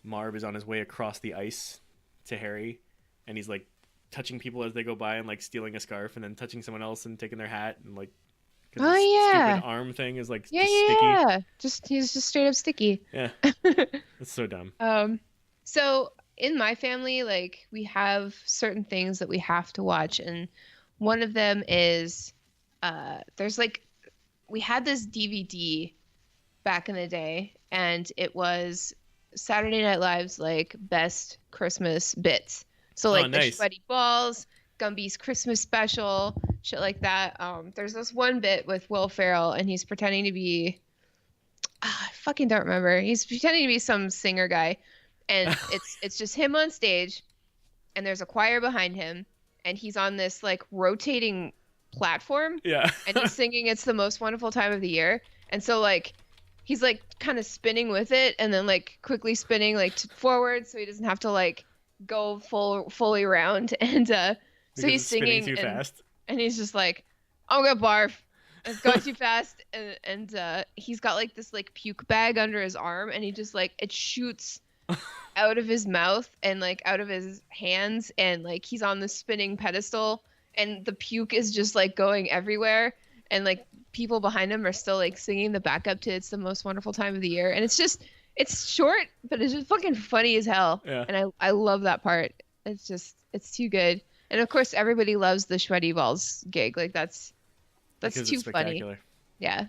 Speaker 1: Marv is on his way across the ice to Harry, and he's like touching people as they go by and like stealing a scarf and then touching someone else and taking their hat and like because
Speaker 2: Oh
Speaker 1: his
Speaker 2: yeah.
Speaker 1: stupid arm thing is like
Speaker 2: Yeah,
Speaker 1: just
Speaker 2: yeah,
Speaker 1: sticky.
Speaker 2: yeah. Just he's just straight up sticky.
Speaker 1: Yeah, that's so dumb.
Speaker 2: Um, so in my family, like we have certain things that we have to watch, and one of them is there's like we had this DVD back in the day, and it was Saturday Night Live's like best Christmas bits. So
Speaker 1: Oh,
Speaker 2: like the
Speaker 1: nice.
Speaker 2: Sweaty Balls, Gumby's Christmas special, shit like that. There's this one bit with Will Ferrell, and he's pretending to be I fucking don't remember. He's pretending to be some singer guy, and it's just him on stage, and there's a choir behind him, and he's on this like rotating platform,
Speaker 1: Yeah.
Speaker 2: and he's singing "It's the Most Wonderful Time of the Year," and so like he's like kind of spinning with it, and then like quickly spinning like forward, so he doesn't have to like go fully around, and so
Speaker 1: Because
Speaker 2: he's
Speaker 1: it's spinning
Speaker 2: singing,
Speaker 1: too fast.
Speaker 2: and he's just like, "I'm gonna barf." It's going too fast, and he's got like this like puke bag under his arm, and he just like it shoots out of his mouth and like out of his hands, and like he's on the spinning pedestal, and the puke is just like going everywhere, and like people behind him are still like singing the backup to "It's the Most Wonderful Time of the Year," and it's short, but it's just fucking funny as hell,
Speaker 1: Yeah.
Speaker 2: and I love that part. It's too good, and of course everybody loves the Sweaty Balls gig. Like that's
Speaker 1: Because
Speaker 2: too
Speaker 1: it's
Speaker 2: funny.
Speaker 1: spectacular.
Speaker 2: Yeah.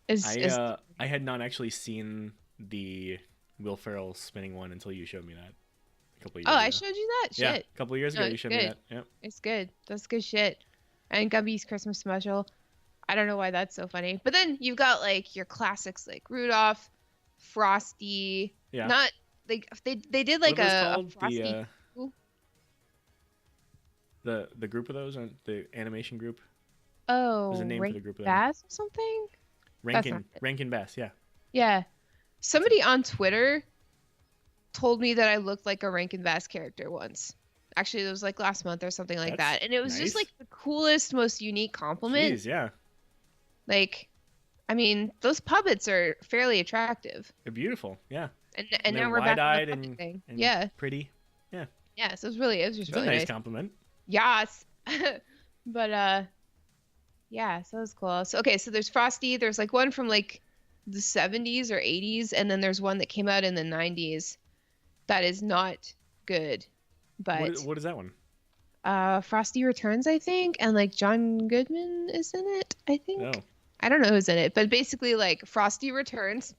Speaker 2: Is
Speaker 1: I had not actually seen the Will Ferrell spinning one until you showed me that a couple of
Speaker 2: Oh,
Speaker 1: years
Speaker 2: I
Speaker 1: ago.
Speaker 2: showed you that?
Speaker 1: Yeah,
Speaker 2: Shit.
Speaker 1: a couple of years
Speaker 2: No,
Speaker 1: ago you
Speaker 2: it's
Speaker 1: showed me
Speaker 2: good.
Speaker 1: that. Yep.
Speaker 2: It's good. That's good shit. And Gumby's Christmas special. I don't know why that's so funny. But then you've got like your classics like Rudolph, Frosty.
Speaker 1: Yeah.
Speaker 2: Not like they did
Speaker 1: What
Speaker 2: like
Speaker 1: are those
Speaker 2: a
Speaker 1: called?
Speaker 2: Frosty. Ooh.
Speaker 1: The group of those, the animation group.
Speaker 2: Oh,
Speaker 1: There's a name for the
Speaker 2: Rankin
Speaker 1: group of them.
Speaker 2: Bass or something?
Speaker 1: Rankin Bass. Yeah.
Speaker 2: Yeah. Somebody on Twitter told me that I looked like a Rankin Bass character once. Actually, it was like last month or something like
Speaker 1: That's
Speaker 2: that. And it was just
Speaker 1: nice.
Speaker 2: like the coolest, most unique compliment.
Speaker 1: Jeez, yeah.
Speaker 2: Like, I mean, those puppets are fairly attractive.
Speaker 1: They're beautiful. Yeah.
Speaker 2: And
Speaker 1: they're
Speaker 2: now we're back to
Speaker 1: wide-eyed
Speaker 2: the puppet
Speaker 1: and,
Speaker 2: thing.
Speaker 1: and
Speaker 2: Yeah.
Speaker 1: pretty.
Speaker 2: Yeah, so it was just
Speaker 1: It's
Speaker 2: really
Speaker 1: a nice
Speaker 2: nice.
Speaker 1: compliment.
Speaker 2: Yes. But yeah, so it was cool. So okay, so there's Frosty, there's like one from like the 70s or 80s, and then there's one that came out in the 90s that is not good. But
Speaker 1: What is that one?
Speaker 2: Frosty Returns, I think, and like John Goodman is in it, I think.
Speaker 1: Oh.
Speaker 2: I don't know who's in it, but basically like Frosty returns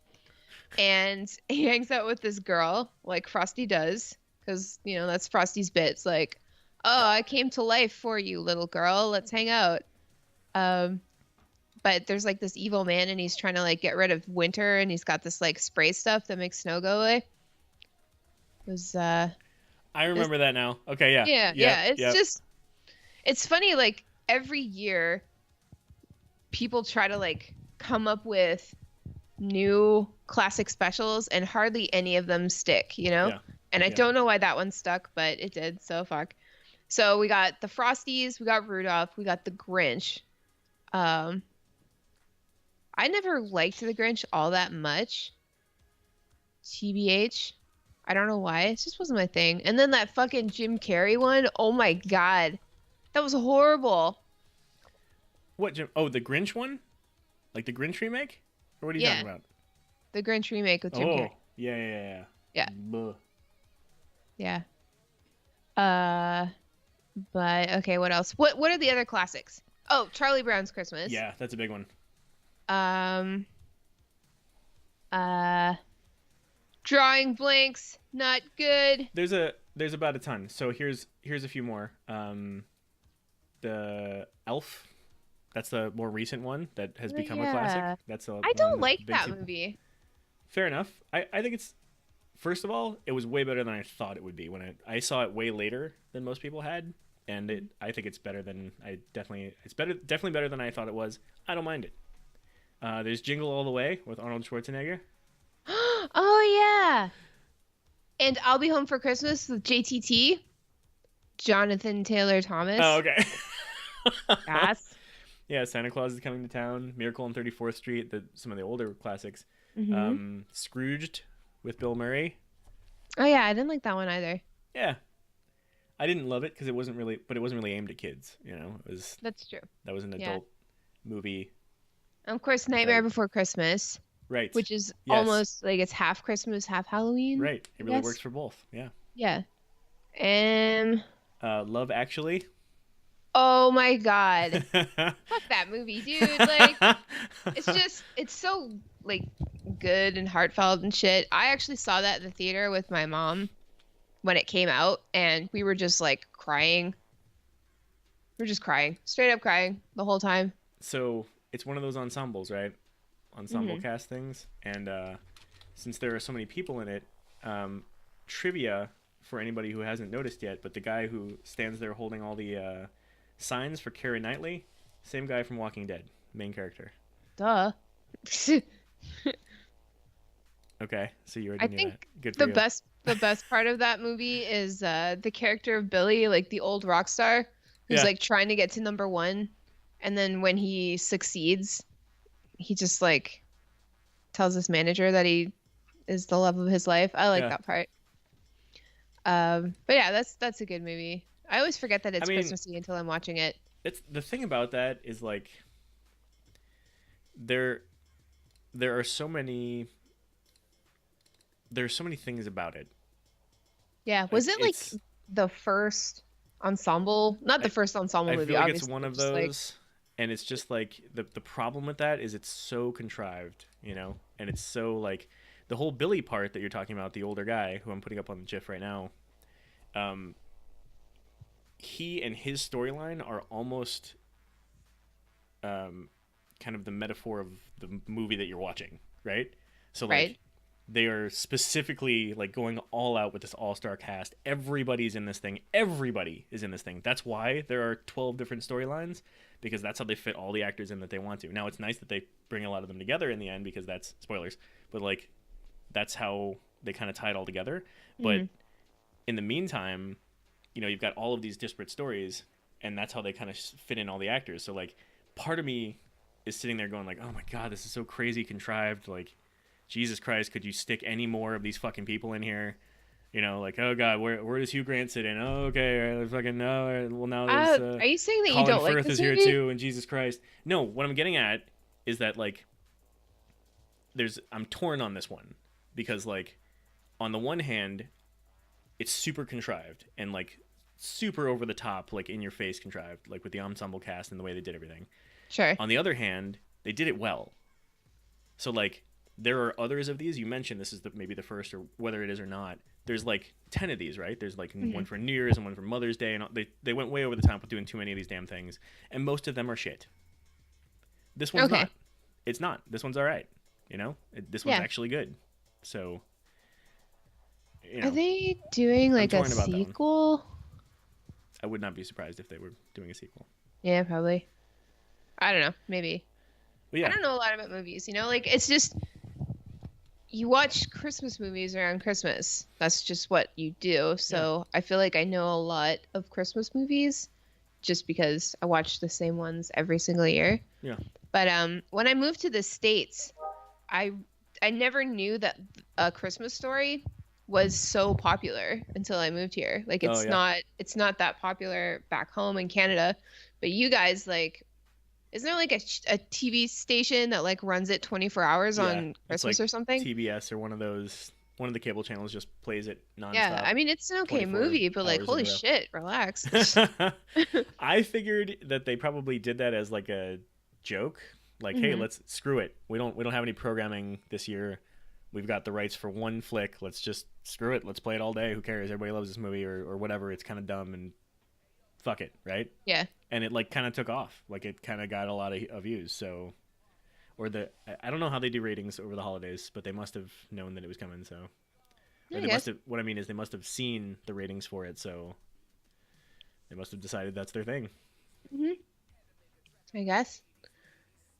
Speaker 2: and he hangs out with this girl, like Frosty does, because you know that's Frosty's bit. It's like, oh, I came to life for you, little girl. Let's hang out. But there's like this evil man, and he's trying to like get rid of winter, and he's got this like spray stuff that makes snow go away. It was
Speaker 1: I remember that now. Okay, yeah.
Speaker 2: yeah. It's
Speaker 1: yep.
Speaker 2: just, it's funny. Like every year, people try to like come up with new classic specials, and hardly any of them stick. You know.
Speaker 1: Yeah.
Speaker 2: And I
Speaker 1: Yeah.
Speaker 2: don't know why that one stuck, but it did. So fuck. So we got the Frosties, we got Rudolph, we got the Grinch. I never liked the Grinch all that much. TBH. I don't know why. It just wasn't my thing. And then that fucking Jim Carrey one. Oh my god. That was horrible.
Speaker 1: What, Jim? Oh, the Grinch one? Like the Grinch remake? Or what are you
Speaker 2: Yeah.
Speaker 1: talking about?
Speaker 2: The Grinch remake with Jim Carrey.
Speaker 1: Yeah.
Speaker 2: Yeah.
Speaker 1: Buh.
Speaker 2: Yeah. But okay, what else? What are the other classics? Oh, Charlie Brown's Christmas.
Speaker 1: Yeah, that's a big one.
Speaker 2: Drawing blanks, not good.
Speaker 1: There's about a ton. So here's a few more. The Elf. That's the more recent one that has become a
Speaker 2: Yeah.
Speaker 1: classic.
Speaker 2: I don't like that movie.
Speaker 1: Fair enough. I think it's, first of all, it was way better than I thought it would be when I saw it way later than most people had, and I think it's better than definitely better than I thought it was. I don't mind it. There's Jingle All the Way with Arnold Schwarzenegger.
Speaker 2: Oh yeah. And I'll Be Home for Christmas with JTT, Jonathan Taylor Thomas.
Speaker 1: Oh, okay.
Speaker 2: Yes.
Speaker 1: Yeah, Santa Claus is Coming to Town, Miracle on 34th Street, some of the older classics.
Speaker 2: Mm-hmm.
Speaker 1: Scrooged with Bill Murray.
Speaker 2: Oh yeah, I didn't like that one either.
Speaker 1: Yeah, I didn't love it because it wasn't really aimed at kids. You know,
Speaker 2: That's true.
Speaker 1: that was an
Speaker 2: Yeah.
Speaker 1: adult movie,
Speaker 2: And of course, Nightmare Before Christmas,
Speaker 1: right?
Speaker 2: which is
Speaker 1: Yes.
Speaker 2: almost like it's half Christmas, half Halloween.
Speaker 1: Right. It really
Speaker 2: Yes.
Speaker 1: works for both. Yeah.
Speaker 2: Yeah.
Speaker 1: Love Actually.
Speaker 2: Oh my god. Fuck that movie, dude. Like, it's so like good and heartfelt and shit. I actually saw that in the theater with my mom when it came out, and we were just like crying. We're just crying, straight up crying the whole time.
Speaker 1: So it's one of those ensembles, right? Ensemble cast things, and since there are so many people in it, trivia for anybody who hasn't noticed yet, but the guy who stands there holding all the signs for Keira Knightley, same guy from Walking Dead, main character.
Speaker 2: Duh.
Speaker 1: Okay, so you already
Speaker 2: I
Speaker 1: knew
Speaker 2: think
Speaker 1: that. Good for
Speaker 2: the
Speaker 1: you.
Speaker 2: best part of that movie is the character of Billy, like the old rock star who's
Speaker 1: Yeah.
Speaker 2: like trying to get to number one, and then when he succeeds, he just like tells his manager that he is the love of his life. I like
Speaker 1: Yeah.
Speaker 2: that part. But yeah, that's a good movie. I always forget that it's
Speaker 1: I mean,
Speaker 2: Christmassy until I'm watching it.
Speaker 1: it's the thing about that is like there there are so many there's so many things about it.
Speaker 2: Yeah. Was
Speaker 1: Like
Speaker 2: it like the first ensemble? Not the
Speaker 1: I
Speaker 2: first ensemble
Speaker 1: I
Speaker 2: movie,
Speaker 1: feel like it's
Speaker 2: obviously,
Speaker 1: one
Speaker 2: but
Speaker 1: of
Speaker 2: just like
Speaker 1: those, and it's just like the problem with that is it's so contrived, you know, and it's so like the whole Billy part that you're talking about, the older guy who I'm putting up on the GIF right now. Um, he and his storyline are almost um, kind of the metaphor of the movie that you're watching, right? So
Speaker 2: right.
Speaker 1: like they are specifically like going all out with this all-star cast. Everybody's in this thing. Everybody is in this thing. That's why there are 12 different storylines, because that's how they fit all the actors in that they want to. Now it's nice that they bring a lot of them together in the end, because that's spoilers, but like that's how they kind of tie it all together. But
Speaker 2: Hmm.
Speaker 1: in the meantime, you know, you've got all of these disparate stories, and that's how they kind of fit in all the actors. So like part of me is sitting there going like, oh my god, this is so crazy contrived. Like Jesus Christ, could you stick any more of these fucking people in here? You know, like, oh god, where does Hugh Grant sit in? Oh, okay, fucking no. Well, now there's
Speaker 2: Are you saying that you
Speaker 1: Colin
Speaker 2: don't like
Speaker 1: Firth is
Speaker 2: this
Speaker 1: here
Speaker 2: movie?
Speaker 1: too, and Jesus Christ. No, what I'm getting at is that like I'm torn on this one, because like on the one hand, it's super contrived and like super over the top, like in your face contrived, like with the ensemble cast and the way they did everything.
Speaker 2: Sure.
Speaker 1: On the other hand, they did it well. So like there are others of these. You mentioned this is maybe the first, or whether it is or not. There's like 10 of these, right? There's like
Speaker 2: Hmm.
Speaker 1: one for New Year's and one for Mother's Day, and they went way over the top with doing too many of these damn things, and most of them are shit. This one's
Speaker 2: Okay.
Speaker 1: not. It's not. This one's all right. You know, this one's
Speaker 2: Yeah.
Speaker 1: actually good. So you
Speaker 2: Are
Speaker 1: know,
Speaker 2: they doing
Speaker 1: I'm
Speaker 2: like a
Speaker 1: torn about that one.
Speaker 2: sequel?
Speaker 1: I would not be surprised if they were doing a sequel.
Speaker 2: Yeah, probably. I don't know. Maybe.
Speaker 1: But
Speaker 2: I
Speaker 1: yeah,
Speaker 2: don't know a lot about movies, like it's just you watch Christmas movies around Christmas. That's just what you do.
Speaker 1: yeah,
Speaker 2: So I feel like I know a lot of Christmas movies just because I watch the same ones every single year.
Speaker 1: yeah.
Speaker 2: But when I moved to the States, I I never knew that A Christmas Story was so popular until I moved here. Like
Speaker 1: Oh yeah.
Speaker 2: it's not that popular back home in Canada, but you guys like isn't there like a TV station that like runs it 24 hours
Speaker 1: Yeah,
Speaker 2: on
Speaker 1: it's
Speaker 2: Christmas
Speaker 1: like
Speaker 2: or something?
Speaker 1: TBS or one of those. One of the cable channels just plays it
Speaker 2: Yeah,
Speaker 1: nonstop,
Speaker 2: I mean it's an okay
Speaker 1: 24
Speaker 2: movie, but like
Speaker 1: hours in a
Speaker 2: holy
Speaker 1: row.
Speaker 2: shit, relax.
Speaker 1: I figured that they probably did that as like a joke, like, hey,
Speaker 2: Hmm.
Speaker 1: let's screw it. We don't have any programming this year. We've got the rights for one flick. Let's just screw it. Let's play it all day. Who cares? Everybody loves this movie, or whatever. It's kind of dumb, and fuck it, right?
Speaker 2: Yeah.
Speaker 1: And it like kind of took off. Like it kind of got a lot of views. So, or I don't know how they do ratings over the holidays, but they must have known that it was coming. So, or
Speaker 2: I
Speaker 1: they must
Speaker 2: guess.
Speaker 1: have. What I mean is they must have seen the ratings for it. So they must have decided that's their thing.
Speaker 2: Hmm. I guess.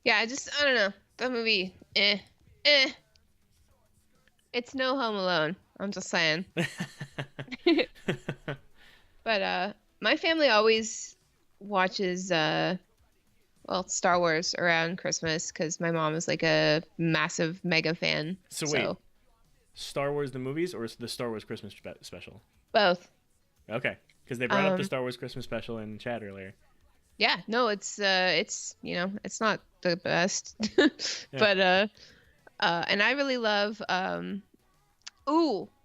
Speaker 2: Yeah, I don't know. That movie, eh. It's no Home Alone. I'm just saying. But my family always watches Star Wars around Christmas because my mom is like a massive mega fan.
Speaker 1: So wait,
Speaker 2: So
Speaker 1: Star Wars the movies or the Star Wars Christmas special?
Speaker 2: both.
Speaker 1: Okay, because they brought up the
Speaker 2: Um,
Speaker 1: Star Wars Christmas special in chat earlier.
Speaker 2: yeah, no, it's it's not the best,
Speaker 1: Yeah.
Speaker 2: but and I really love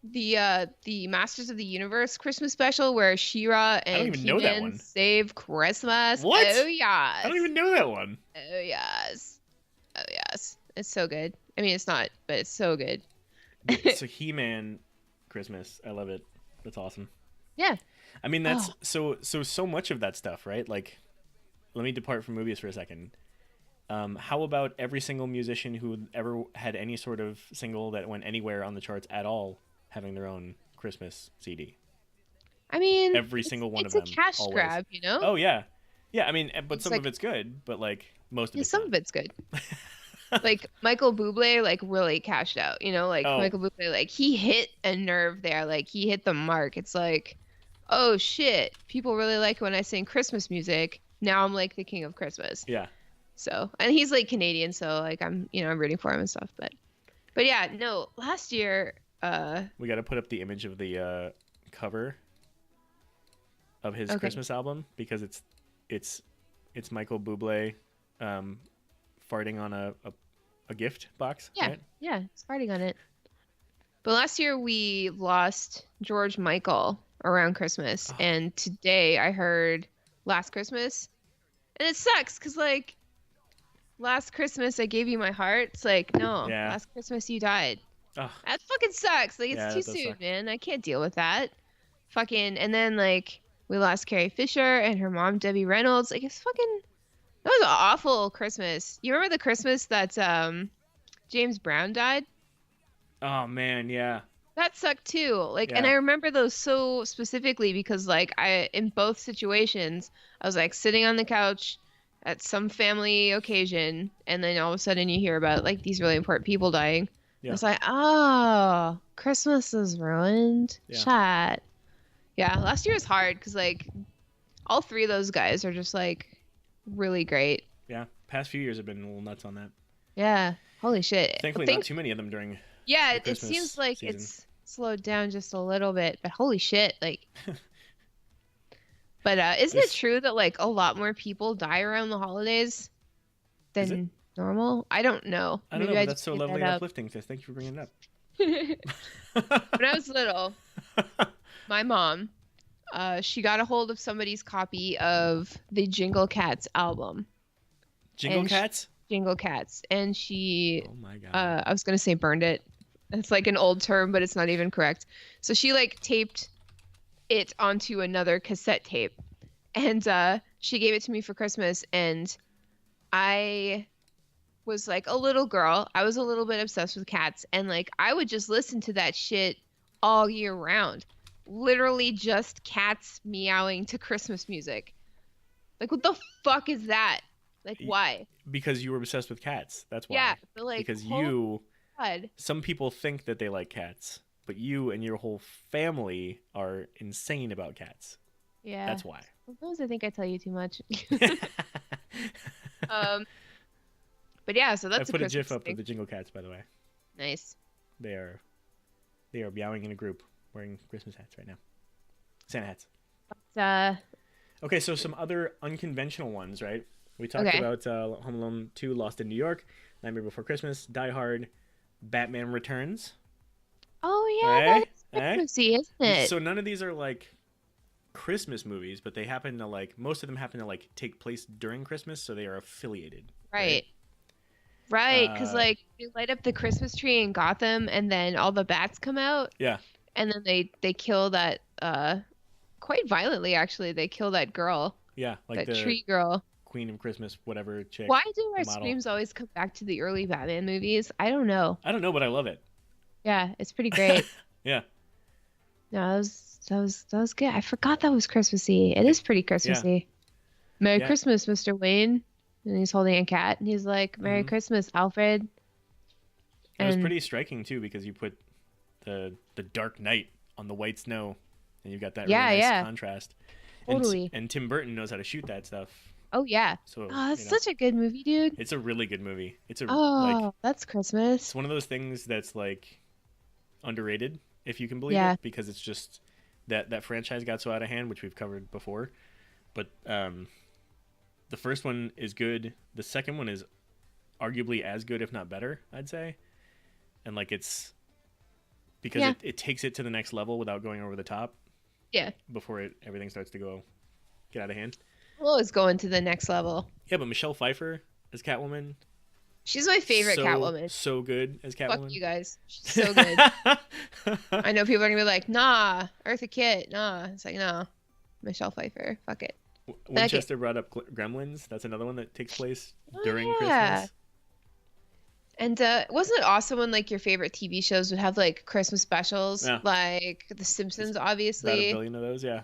Speaker 2: the Masters of the Universe Christmas special where She-Ra
Speaker 1: I don't
Speaker 2: and
Speaker 1: even know that
Speaker 2: He-Man
Speaker 1: one.
Speaker 2: save Christmas.
Speaker 1: What?
Speaker 2: Oh
Speaker 1: I
Speaker 2: yes.
Speaker 1: don't even know that one.
Speaker 2: Oh yes. Oh yes. It's so good. I mean, it's not, but it's so good.
Speaker 1: It's a He-Man Christmas. I love it. That's awesome.
Speaker 2: Yeah.
Speaker 1: I mean, that's
Speaker 2: Oh,
Speaker 1: so much of that stuff, right? Like, let me depart from movies for a second. How about every single musician who ever had any sort of single that went anywhere on the charts at all having their own Christmas CD?
Speaker 2: I mean,
Speaker 1: Every single one of
Speaker 2: it's a
Speaker 1: them,
Speaker 2: cash
Speaker 1: always.
Speaker 2: grab,
Speaker 1: Oh yeah, yeah. I mean, but
Speaker 2: It's
Speaker 1: some of
Speaker 2: like
Speaker 1: it's good, but like most of
Speaker 2: yeah,
Speaker 1: it's
Speaker 2: some
Speaker 1: not.
Speaker 2: of it's good. Like Michael Bublé like really cashed out, like
Speaker 1: Oh
Speaker 2: Michael Bublé like he hit a nerve there, like he hit the mark. It's like, oh shit, people really like when I sing Christmas music. Now I'm like the king of Christmas.
Speaker 1: yeah,
Speaker 2: So, and he's like Canadian, so like I'm rooting for him and stuff, but yeah, no, last year
Speaker 1: we got to put up the image of the cover of his
Speaker 2: okay.
Speaker 1: Christmas album, because it's it's Michael Bublé, farting on a gift box,
Speaker 2: Yeah,
Speaker 1: right?
Speaker 2: yeah, it's farting on it. But last year we lost George Michael around Christmas,
Speaker 1: Oh,
Speaker 2: and today I heard Last Christmas, and it sucks because like last Christmas I gave you my heart. It's like no,
Speaker 1: yeah.
Speaker 2: last Christmas you died.
Speaker 1: Oh,
Speaker 2: That fucking sucks. Like it's
Speaker 1: yeah,
Speaker 2: too
Speaker 1: that does
Speaker 2: soon,
Speaker 1: suck.
Speaker 2: man. I can't deal with that. Fucking and then like we lost Carrie Fisher and her mom Debbie Reynolds. Like it's fucking that was an awful Christmas. You remember the Christmas that James Brown died?
Speaker 1: Oh man, yeah.
Speaker 2: That sucked too. Like, and
Speaker 1: Yeah.
Speaker 2: I remember those so specifically because, like, in both situations, I was like sitting on the couch at some family occasion, and then all of a sudden you hear about like these really important people dying.
Speaker 1: Yeah.
Speaker 2: It's like, oh, Christmas is ruined.
Speaker 1: Yeah.
Speaker 2: Chat. Yeah, last year was hard because like all three of those guys are just like really great.
Speaker 1: Yeah. Past few years have been a little nuts on that.
Speaker 2: Yeah. Holy shit.
Speaker 1: Thankfully, not too many of them during
Speaker 2: Yeah,
Speaker 1: the
Speaker 2: it
Speaker 1: Christmas
Speaker 2: seems like
Speaker 1: season.
Speaker 2: it's slowed down just a little bit, but holy shit, like. But isn't it
Speaker 1: This-
Speaker 2: true that like a lot more people die around the holidays
Speaker 1: Is
Speaker 2: than normal? I don't know.
Speaker 1: I don't
Speaker 2: Maybe
Speaker 1: know,
Speaker 2: I
Speaker 1: but that's
Speaker 2: just
Speaker 1: so
Speaker 2: made
Speaker 1: lovely
Speaker 2: that
Speaker 1: and
Speaker 2: up.
Speaker 1: uplifting. So thank you for bringing it
Speaker 2: When I
Speaker 1: up.
Speaker 2: was little, my mom, she got a hold of somebody's copy of the Jingle Cats album,
Speaker 1: Jingle
Speaker 2: And
Speaker 1: Cats?
Speaker 2: Jingle Cats, and she
Speaker 1: Oh my god.
Speaker 2: I was gonna say burned it. It's like an old term, but it's not even correct. So she like taped it onto another cassette tape, and she gave it to me for Christmas. And I was like a little girl. I was a little bit obsessed with cats, and like I would just listen to that shit all year round. Literally just cats meowing to Christmas music. Like what the fuck is that? Like why?
Speaker 1: Because you were obsessed with cats. That's why.
Speaker 2: Yeah, but like
Speaker 1: Because
Speaker 2: holy
Speaker 1: you
Speaker 2: God.
Speaker 1: some people think that they like cats, but you and your whole family are insane about cats.
Speaker 2: Yeah.
Speaker 1: That's why.
Speaker 2: Sometimes I think I tell you too much. um, but yeah, so
Speaker 1: I
Speaker 2: that's
Speaker 1: put a
Speaker 2: Christmas
Speaker 1: gif up
Speaker 2: thing.
Speaker 1: of the Jingle Cats, by the way.
Speaker 2: Nice.
Speaker 1: They are meowing in a group, wearing Christmas hats right now. Santa hats.
Speaker 2: Uh,
Speaker 1: Okay, so some other unconventional ones, right? We talked
Speaker 2: Okay.
Speaker 1: about Home Alone 2, Lost in New York, Nightmare Before Christmas, Die Hard, Batman Returns.
Speaker 2: oh yeah,
Speaker 1: Right?
Speaker 2: that's
Speaker 1: Right?
Speaker 2: Christmassy, isn't it?
Speaker 1: So none of these are like Christmas movies, but they happen to like most of them happen to like take place during Christmas, so they are affiliated.
Speaker 2: Right. Right, because
Speaker 1: Uh,
Speaker 2: like they light up the Christmas tree in Gotham, and then all the bats come out,
Speaker 1: Yeah.
Speaker 2: and then they kill that quite violently. Actually, they kill that girl,
Speaker 1: Yeah, like
Speaker 2: that
Speaker 1: the
Speaker 2: tree girl.
Speaker 1: Queen of Christmas, whatever chick.
Speaker 2: Why do our
Speaker 1: model.
Speaker 2: screams always come back to the early Batman movies? I don't know.
Speaker 1: I don't know, but I love it.
Speaker 2: Yeah, it's pretty great.
Speaker 1: Yeah.
Speaker 2: No, that was good. I forgot that was Christmassy. It is pretty Christmassy. Merry
Speaker 1: Yeah.
Speaker 2: Christmas, Mr. Wayne. And he's holding a cat, and he's like, "Merry
Speaker 1: Mhm.
Speaker 2: Christmas, Alfred."
Speaker 1: It was
Speaker 2: And-
Speaker 1: pretty striking too because you put the Dark Knight on the white snow, and you've got that
Speaker 2: Yeah,
Speaker 1: really nice
Speaker 2: yeah.
Speaker 1: contrast.
Speaker 2: Totally.
Speaker 1: And Tim Burton knows how to shoot that stuff.
Speaker 2: Oh yeah.
Speaker 1: So
Speaker 2: Oh, it's
Speaker 1: you know,
Speaker 2: such a good movie, dude.
Speaker 1: it's a really good movie. It's a
Speaker 2: Oh,
Speaker 1: like
Speaker 2: that's Christmas.
Speaker 1: it's one of those things that's like underrated, if you can believe
Speaker 2: Yeah.
Speaker 1: it, because it's just that franchise got so out of hand, which we've covered before. But the first one is good. The second one is arguably as good, if not better, I'd say. And like it's because
Speaker 2: Yeah.
Speaker 1: it takes it to the next level without going over the top
Speaker 2: Yeah.
Speaker 1: before everything starts to get out of hand.
Speaker 2: Well, it's going to the next level.
Speaker 1: Yeah, but Michelle Pfeiffer as Catwoman,
Speaker 2: She's my favorite Catwoman.
Speaker 1: so good as Catwoman.
Speaker 2: Fuck you guys. She's so good. I know people are gonna be like, "Nah, Eartha Kitt, nah." It's like, no, Michelle Pfeiffer. Fuck it.
Speaker 1: Winchester brought up Gremlins. That's another one that takes place during
Speaker 2: yeah.
Speaker 1: Christmas.
Speaker 2: And wasn't it awesome when like your favorite TV shows would have like Christmas specials,
Speaker 1: Yeah.
Speaker 2: like The Simpsons,
Speaker 1: About a
Speaker 2: obviously.
Speaker 1: billion of those, yeah.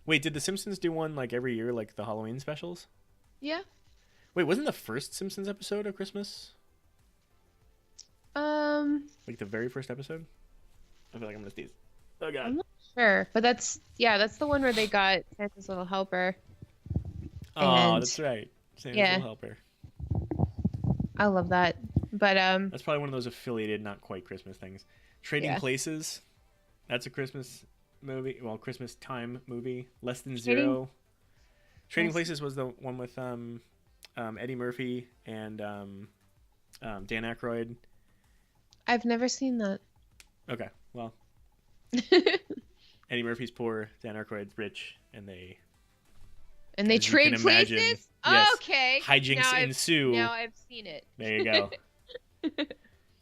Speaker 1: Wait, did The Simpsons do one like every year, like the Halloween specials?
Speaker 2: Yeah.
Speaker 1: Wait, wasn't the first Simpsons episode of Christmas? Like the very first episode? I feel like I'm gonna sneeze. Oh god.
Speaker 2: I'm not sure, but that's the one where they got Santa's Little Helper.
Speaker 1: Oh,
Speaker 2: and-
Speaker 1: that's right. Santa's
Speaker 2: yeah.
Speaker 1: Little Helper.
Speaker 2: I love that. But
Speaker 1: That's probably one of those affiliated, not quite Christmas things. Trading
Speaker 2: Yeah.
Speaker 1: Places. That's a Christmas movie. Well, Christmas time movie. Less Than
Speaker 2: Trading-
Speaker 1: Zero. Trading
Speaker 2: Yes.
Speaker 1: Places was the one with Eddie Murphy and Dan Aykroyd.
Speaker 2: I've never seen that.
Speaker 1: Okay, well, Eddie Murphy's poor, Dan Aykroyd's rich, and they,
Speaker 2: And they
Speaker 1: as you can
Speaker 2: trade
Speaker 1: imagine,
Speaker 2: places?
Speaker 1: yes,
Speaker 2: Okay.
Speaker 1: hijinks ensue.
Speaker 2: Now I've seen it.
Speaker 1: There you go.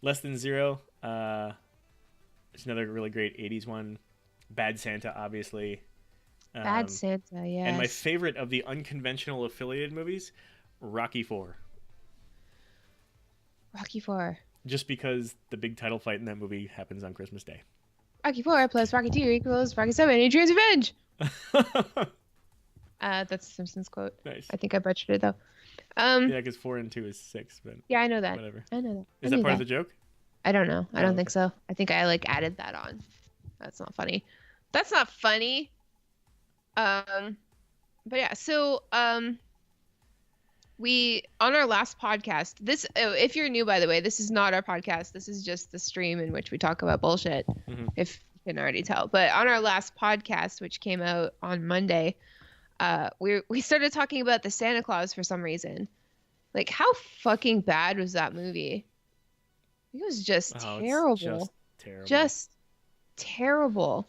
Speaker 1: Less Than Zero. It's another really great '80s one. Bad Santa, obviously.
Speaker 2: Bad Santa, yes.
Speaker 1: And my favorite of the unconventional affiliated movies, Rocky IV.
Speaker 2: Rocky 4.
Speaker 1: Just because the big title fight in that movie happens on Christmas Day.
Speaker 2: Rocky 4 plus Rocky 2 equals Rocky 7. Adrian's Revenge! That's a Simpsons quote.
Speaker 1: Nice.
Speaker 2: I think I butchered it, though.
Speaker 1: Yeah, because 4 and 2 is 6, but
Speaker 2: Yeah, I know that.
Speaker 1: whatever.
Speaker 2: I know that.
Speaker 1: Is that part of the joke?
Speaker 2: I don't know. I
Speaker 1: Oh,
Speaker 2: don't
Speaker 1: okay.
Speaker 2: think so. I think I added that on. That's not funny. That's not funny. But yeah, so we on our last podcast, this if you're new by the way, this is not our podcast. This is just the stream in which we talk about bullshit.
Speaker 1: Mhm.
Speaker 2: If you can already tell. But on our last podcast, which came out on Monday, we started talking about the Santa Claus for some reason. Like, how fucking bad was that movie? It was just
Speaker 1: Oh,
Speaker 2: terrible.
Speaker 1: it's just terrible.
Speaker 2: Just terrible.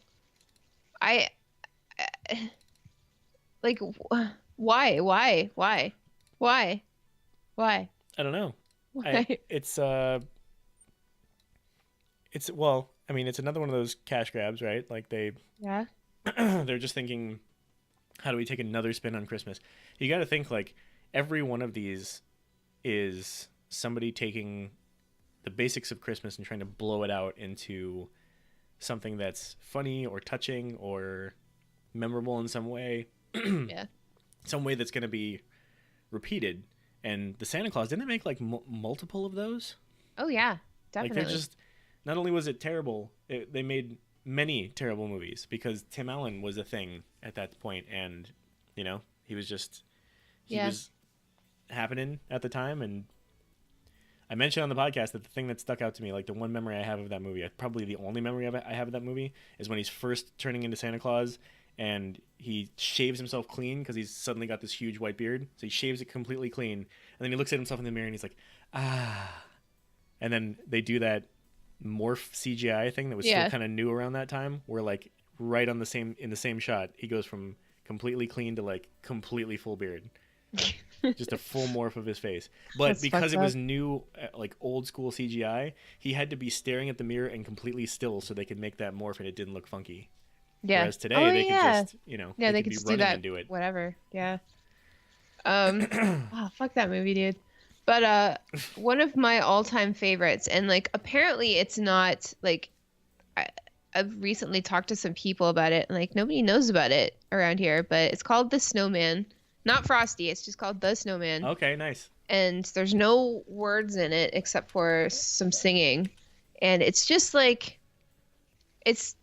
Speaker 2: I like why
Speaker 1: I don't know.
Speaker 2: why
Speaker 1: It's well, I mean, it's another one of those cash grabs, right? Like
Speaker 2: yeah
Speaker 1: they're just thinking, how do we take another spin on Christmas? You got to think like every one of these is somebody taking the basics of Christmas and trying to blow it out into something that's funny or touching or memorable in some way.
Speaker 2: yeah
Speaker 1: Some way that's going to be repeated. And the Santa Claus, didn't they make like multiple of those?
Speaker 2: oh yeah
Speaker 1: Like
Speaker 2: definitely
Speaker 1: they're just, not only was it terrible, they made many terrible movies because Tim Allen was a thing at that point, and he
Speaker 2: Yeah.
Speaker 1: was happening at the time. And I mentioned on the podcast that the thing that stuck out to me, like the one memory I have of that movie, probably the only memory I have of that movie, is when he's first turning into Santa Claus and he shaves himself clean because he's suddenly got this huge white beard. So he shaves it completely clean, and then he looks at himself in the mirror and he's like, ah. And then they do that morph CGI thing that was
Speaker 2: Yeah.
Speaker 1: still kind of new around that time, where like right in the same shot, he goes from completely clean to like completely full beard. Just a full morph of his face. But
Speaker 2: That's
Speaker 1: because
Speaker 2: fucked
Speaker 1: it was
Speaker 2: up.
Speaker 1: new, like old school CGI, he had to be staring at the mirror and completely still so they could make that morph and it didn't look funky.
Speaker 2: yeah
Speaker 1: Whereas today
Speaker 2: oh,
Speaker 1: they
Speaker 2: yeah.
Speaker 1: could just,
Speaker 2: yeah they
Speaker 1: could
Speaker 2: could
Speaker 1: be
Speaker 2: just do
Speaker 1: running
Speaker 2: that
Speaker 1: and do it.
Speaker 2: whatever yeah oh, fuck that movie, dude. But one of my all-time favorites, and like apparently it's not like I've recently talked to some people about it, and like nobody knows about it around here, but it's called The Snowman. Not Frosty, it's just called The Snowman.
Speaker 1: Okay, nice.
Speaker 2: And there's no words in it except for some singing. And it's just like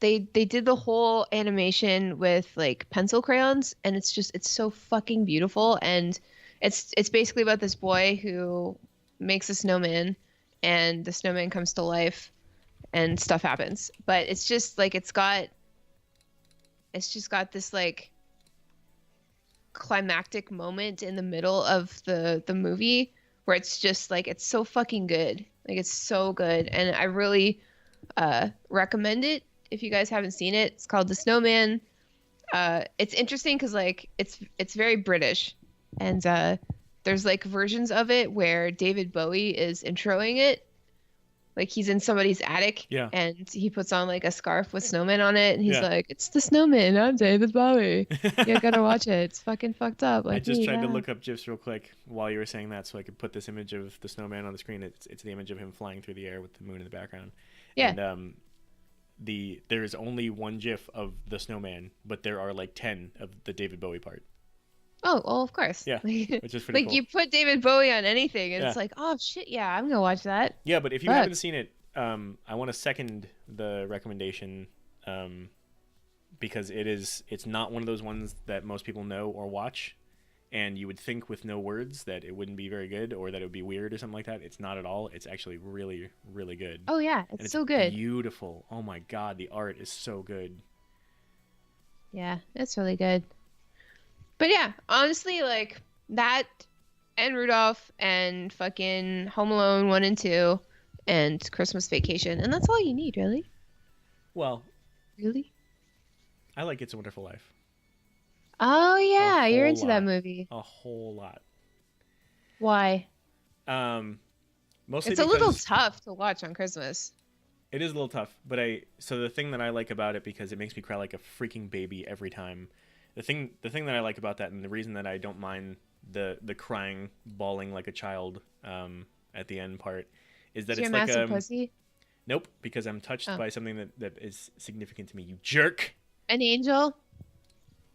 Speaker 2: they did the whole animation with like pencil crayons, and it's so fucking beautiful. And it's basically about this boy who makes a snowman, and the snowman comes to life and stuff happens. But it's just like it's just got this like climactic moment in the middle of the movie where it's just like it's so fucking good. Like it's so good, and I really recommend it if you guys haven't seen it. It's called The Snowman. It's interesting because like it's very British, and there's like versions of it where David Bowie is introing it. Like he's in somebody's attic,
Speaker 1: Yeah.
Speaker 2: and he puts on like a scarf with snowman on it, and he's
Speaker 1: Yeah.
Speaker 2: like, "It's the Snowman. I'm David Bowie. You gotta watch it. It's fucking fucked up." Like
Speaker 1: I just
Speaker 2: me,
Speaker 1: tried to
Speaker 2: yeah.
Speaker 1: look up GIFs real quick while you were saying that so I could put this image of the snowman on the screen. It's the image of him flying through the air with the moon in the background.
Speaker 2: Yeah.
Speaker 1: And there is only one GIF of the snowman, but there are like 10 of the David Bowie part.
Speaker 2: Oh, well, of course.
Speaker 1: Yeah,
Speaker 2: Like,
Speaker 1: which is pretty cool.
Speaker 2: you put David Bowie on anything, and it's
Speaker 1: Yeah.
Speaker 2: like, oh shit, yeah, I'm gonna watch that.
Speaker 1: Yeah, but if you
Speaker 2: Fuck.
Speaker 1: haven't seen it, I want to second the recommendation because it's not one of those ones that most people know or watch, and you would think with no words that it wouldn't be very good or that it would be weird or something like that. It's not at all. It's actually really, really good.
Speaker 2: Oh yeah,
Speaker 1: And
Speaker 2: it's so good.
Speaker 1: Beautiful. Oh my god, the art is so good.
Speaker 2: Yeah, it's really good. But yeah, honestly, like that and Rudolph and fucking Home Alone 1 and 2 and Christmas Vacation. And that's all you need, really.
Speaker 1: Well,
Speaker 2: Really?
Speaker 1: I like It's a Wonderful Life.
Speaker 2: Oh,
Speaker 1: A
Speaker 2: yeah, you're
Speaker 1: whole
Speaker 2: into that
Speaker 1: lot.
Speaker 2: movie.
Speaker 1: A whole lot.
Speaker 2: Why?
Speaker 1: Mostly
Speaker 2: It's a little
Speaker 1: because
Speaker 2: tough to watch on Christmas.
Speaker 1: it is a little tough, but so the thing that I like about it, because it makes me cry like a freaking baby every time. The thing that I like about that, and the reason that I don't mind the crying, bawling like a child at the end part, is that
Speaker 2: Is your
Speaker 1: it's like
Speaker 2: massive pussy
Speaker 1: nope, because I'm touched
Speaker 2: oh,
Speaker 1: by something that is significant to me. You jerk.
Speaker 2: an angel?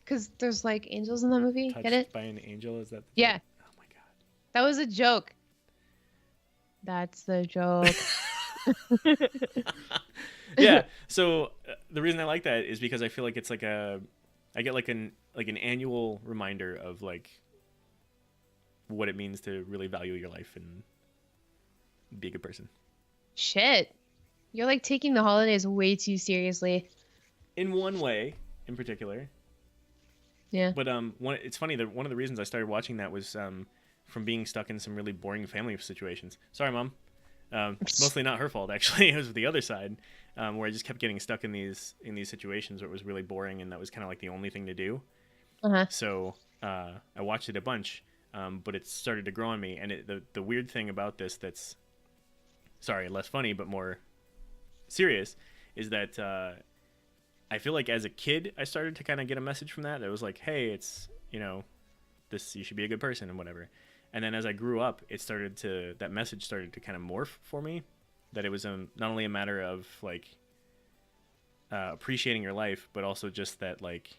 Speaker 2: Because there's like angels in that movie. Get
Speaker 1: Touched
Speaker 2: it?
Speaker 1: by an angel, is that the
Speaker 2: Yeah,
Speaker 1: joke? Oh my god.
Speaker 2: that was a joke. That's the joke.
Speaker 1: Yeah. So the reason I like that is because I feel like it's like I get like an annual reminder of like what it means to really value your life and be a good person.
Speaker 2: Shit. You're like taking the holidays way too seriously.
Speaker 1: In one way, in particular.
Speaker 2: Yeah.
Speaker 1: But it's funny that one of the reasons I started watching that was from being stuck in some really boring family situations. Sorry, Mom. Mostly not her fault, actually. It was the other side, where I just kept getting stuck in these situations where it was really boring, and that was kind of like the only thing to do.
Speaker 2: Uh-huh.
Speaker 1: So I watched it a bunch, but it started to grow on me. And the weird thing about this that's, sorry, less funny but more serious, is that I feel like as a kid I started to kind of get a message from that. It was like, hey, it's, this, you should be a good person and whatever. And then as I grew up, that message started to kind of morph for me, that it was not only a matter of like appreciating your life, but also just that like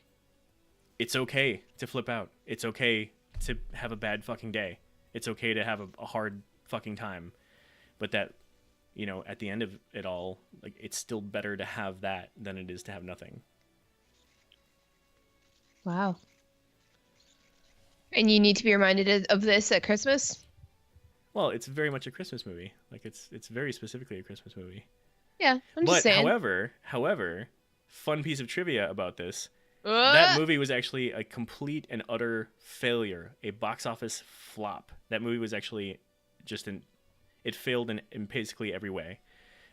Speaker 1: it's okay to flip out. It's okay to have a bad fucking day. It's okay to have a hard fucking time. But that, at the end of it all, like it's still better to have that than it is to have nothing.
Speaker 2: Wow. And you need to be reminded of this at Christmas?
Speaker 1: Well, it's very much a Christmas movie. Like it's very specifically a Christmas movie.
Speaker 2: Yeah, I'm just
Speaker 1: But
Speaker 2: saying.
Speaker 1: however, fun piece of trivia about this.
Speaker 2: Uh,
Speaker 1: That movie was actually a complete and utter failure, a box office flop. That movie was actually it failed in basically every way.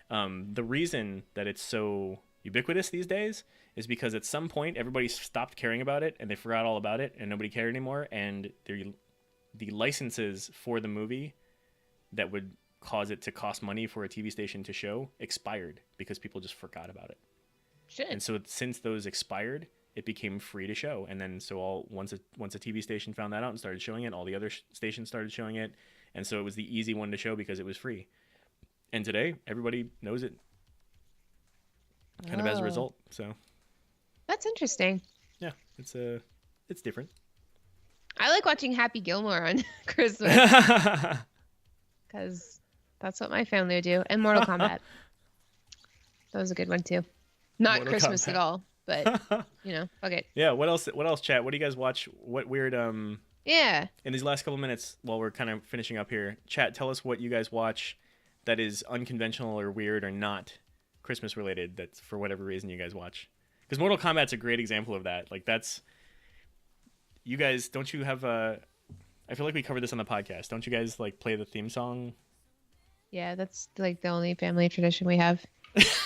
Speaker 1: The reason that it's so ubiquitous these days is because at some point everybody stopped caring about it and they forgot all about it and nobody cared anymore, and the licenses for the movie that would cause it to cost money for a TV station to show expired because people just forgot about it.
Speaker 2: shit.
Speaker 1: And so since those expired, it became free to show. And then so once a TV station found that out and started showing it, all the other stations started showing it. And so it was the easy one to show because it was free. And today everybody knows it kind of as a
Speaker 2: Oh.
Speaker 1: result. So
Speaker 2: That's interesting.
Speaker 1: yeah, it's different.
Speaker 2: I like watching Happy Gilmore on Christmas because that's what my family would do. And Mortal Kombat. That was a good one too. Not
Speaker 1: Mortal
Speaker 2: Christmas
Speaker 1: Kombat.
Speaker 2: at all, but fuck it.
Speaker 1: Yeah, what else, chat? What do you guys watch? What weird
Speaker 2: Yeah.
Speaker 1: in these last couple minutes while we're kind of finishing up here, chat, tell us what you guys watch that is unconventional or weird or not Christmas related, that's for whatever reason you guys watch. Because Mortal Kombat's a great example of that. Like that's, you guys, don't you have I feel like we covered this on the podcast. Don't you guys like play the theme song?
Speaker 2: Yeah, that's like the only family tradition we have.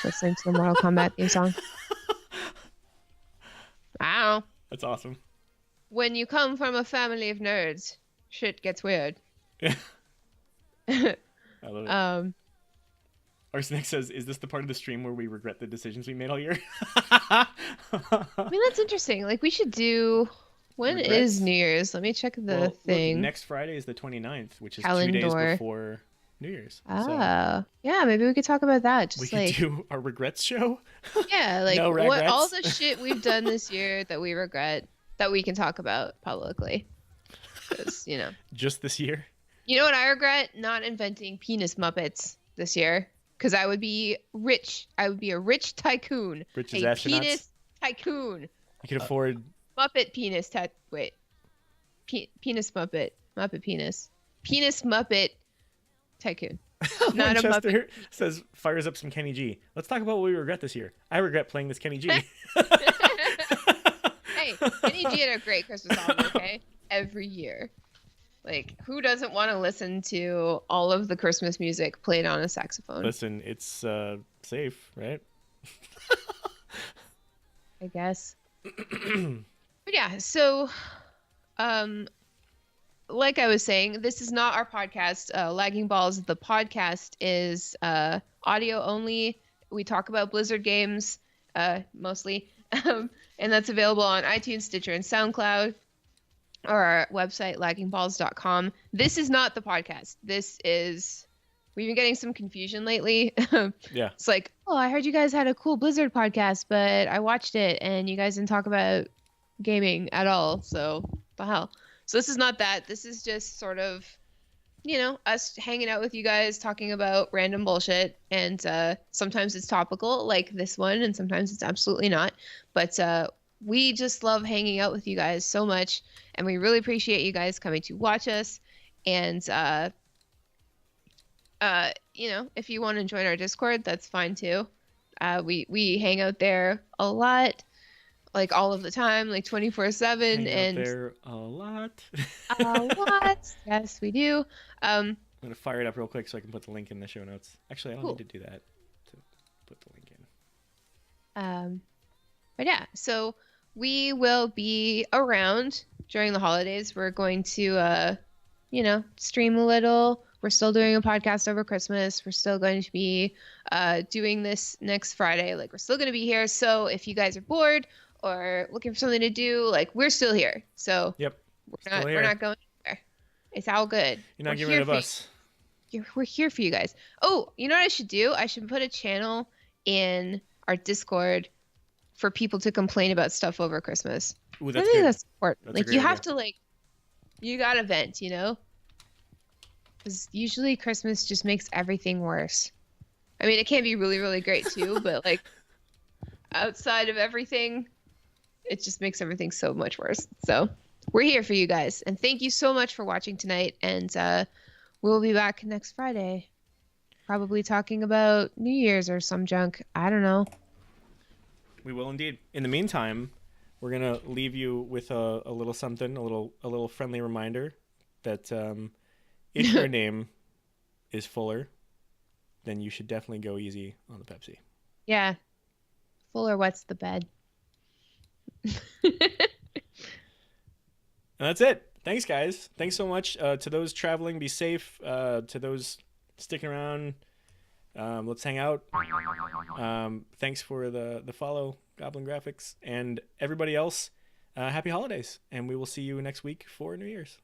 Speaker 2: Listening to the Mortal Kombat theme song. Wow.
Speaker 1: That's awesome.
Speaker 2: When you come from a family of nerds, shit gets weird.
Speaker 1: Yeah. I love it.
Speaker 2: Um,
Speaker 1: Arsenic says, is this the part of the stream where we regret the decisions we made all year?
Speaker 2: I mean, that's interesting. Like, we should do. When
Speaker 1: Regrets?
Speaker 2: is New Year's? Let me check the
Speaker 1: Well, look,
Speaker 2: thing.
Speaker 1: next Friday is the 29th, which is 2 days
Speaker 2: Calendar.
Speaker 1: before New Year's. So
Speaker 2: Ah, yeah, maybe we could talk about that.
Speaker 1: we
Speaker 2: Just
Speaker 1: could
Speaker 2: like,
Speaker 1: do our regrets show.
Speaker 2: yeah, like
Speaker 1: No
Speaker 2: what all
Speaker 1: regrets.
Speaker 2: the shit we've done this year that we regret that we can talk about publicly. Because
Speaker 1: Just this year.
Speaker 2: you know what I regret? Not inventing penis muppets this year. Because I would be rich. I would be a rich tycoon.
Speaker 1: Rich as
Speaker 2: A
Speaker 1: astronauts.
Speaker 2: penis tycoon.
Speaker 1: You can afford
Speaker 2: Muppet penis wait. Penis muppet. Muppet penis. Penis muppet tycoon. Not a
Speaker 1: Winchester
Speaker 2: muppet.
Speaker 1: says, fires up some Kenny G. Let's talk about what we regret this year. I regret playing this Kenny G.
Speaker 2: Hey, Hey, Kenny G had a great Christmas album, okay? Every year. Like, who doesn't want to listen to all of the Christmas music played on a saxophone?
Speaker 1: Listen, it's safe, right?
Speaker 2: I guess. But yeah, so like I was saying, this is not our podcast. Lagging Balls, the podcast is audio only. We talk about Blizzard games mostly, and that's available on iTunes, Stitcher, and SoundCloud, or our website, laggingballs.com. This is not the podcast. This is... We've been getting some confusion lately.
Speaker 1: Yeah.
Speaker 2: It's like, oh, I heard you guys had a cool Blizzard podcast, but I watched it and you guys didn't talk about gaming at all. So, the hell. So this is not that. This is just sort of, us hanging out with you guys, talking about random bullshit. And sometimes it's topical, like this one, and sometimes it's absolutely not. But we just love hanging out with you guys so much. And we really appreciate you guys coming to watch us. And, if you want to join our Discord, that's fine too. We hang out there a lot, like all of the time, like 24/7, and
Speaker 1: there a lot.
Speaker 2: a lot. Yes, we do.
Speaker 1: I'm gonna fire it up real quick so I can put the link in the show notes. Actually, I don't need to do that to put the link in.
Speaker 2: But yeah, so we will be around during the holidays. We're going to, stream a little. We're still doing a podcast over Christmas. We're still going to be doing this next Friday. Like, we're still going to be here. So if you guys are bored or looking for something to do, like, we're still here. So
Speaker 1: yep,
Speaker 2: we're not going anywhere. It's all good.
Speaker 1: You're not getting rid of us.
Speaker 2: We're here for you guys. Oh, you know what I should do? I should put a channel in our Discord for people to complain about stuff over Christmas.
Speaker 1: Ooh,
Speaker 2: I
Speaker 1: that's
Speaker 2: think
Speaker 1: good.
Speaker 2: that's important.
Speaker 1: That's a
Speaker 2: Like,
Speaker 1: great
Speaker 2: you have
Speaker 1: idea.
Speaker 2: to, you gotta vent, Because usually Christmas just makes everything worse. I mean, it can be really, really great too, but outside of everything, it just makes everything so much worse. So we're here for you guys. And thank you so much for watching tonight. And we'll be back next Friday. Probably talking about New Year's or some junk. I don't know.
Speaker 1: We will indeed. In the meantime, we're gonna leave you with a little something, a little friendly reminder that if your name is Fuller, then you should definitely go easy on the Pepsi.
Speaker 2: Yeah. Fuller wets the bed.
Speaker 1: And that's it. Thanks, guys. Thanks so much. To those traveling, be safe. To those sticking around, let's hang out. Thanks for the follow, Goblin Graphics. And everybody else, happy holidays. And we will see you next week for New Year's.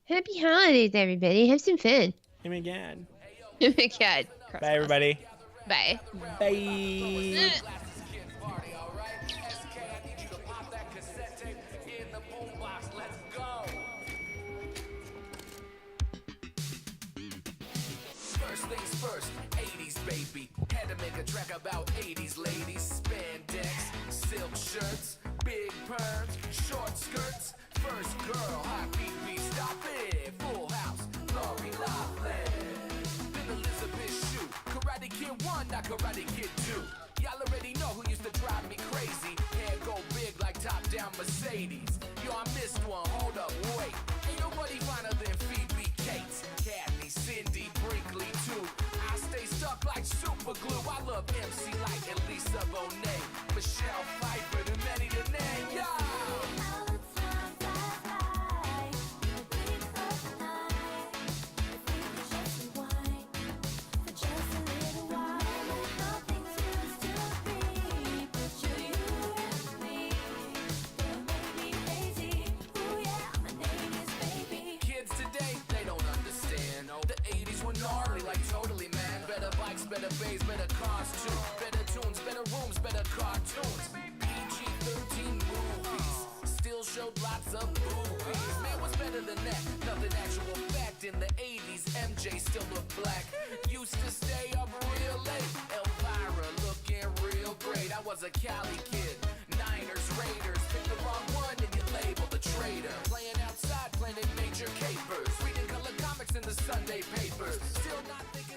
Speaker 2: Happy holidays, everybody. Have some fun.
Speaker 1: Oh my God.
Speaker 2: Oh my God.
Speaker 1: Bye, everybody.
Speaker 2: Bye.
Speaker 1: Bye.
Speaker 3: First things first, 80s baby. Had to make a track about 80s ladies. Spandex, silk shirts, big perms, short skirts. First girl, hot BB, stop it. Full house, Lori Loughlin. Then Elizabeth Shue, Karate Kid 1, not Karate Kid 2. Y'all already know who used to drive me crazy. Hair go big like top-down Mercedes. Yo, I missed one, hold up, wait. Ain't nobody finer than Phoebe Cates. Kathy, Cindy, Brinkley too. I stay stuck like super glue. I love MC Light and Lisa Bonet. Michelle Pfeiffer, the many to name, yo! Kids today, they don't understand. Oh, the 80s were gnarly, like totally, man. Better bikes, better bass, better cars too. Better tunes, better rooms, better cartoons. PG-13 movies still showed lots of boobies. Man, what's better than that? Nothing actual fact. In the 80s, MJ still looked black. Used to stay up real late. Elvira looking real great. I was a Cali kid. Niners, Raiders. Pick the wrong one and you label the traitor. Playing outside, planning major capers. Reading color comics in the Sunday papers. Still not thinking.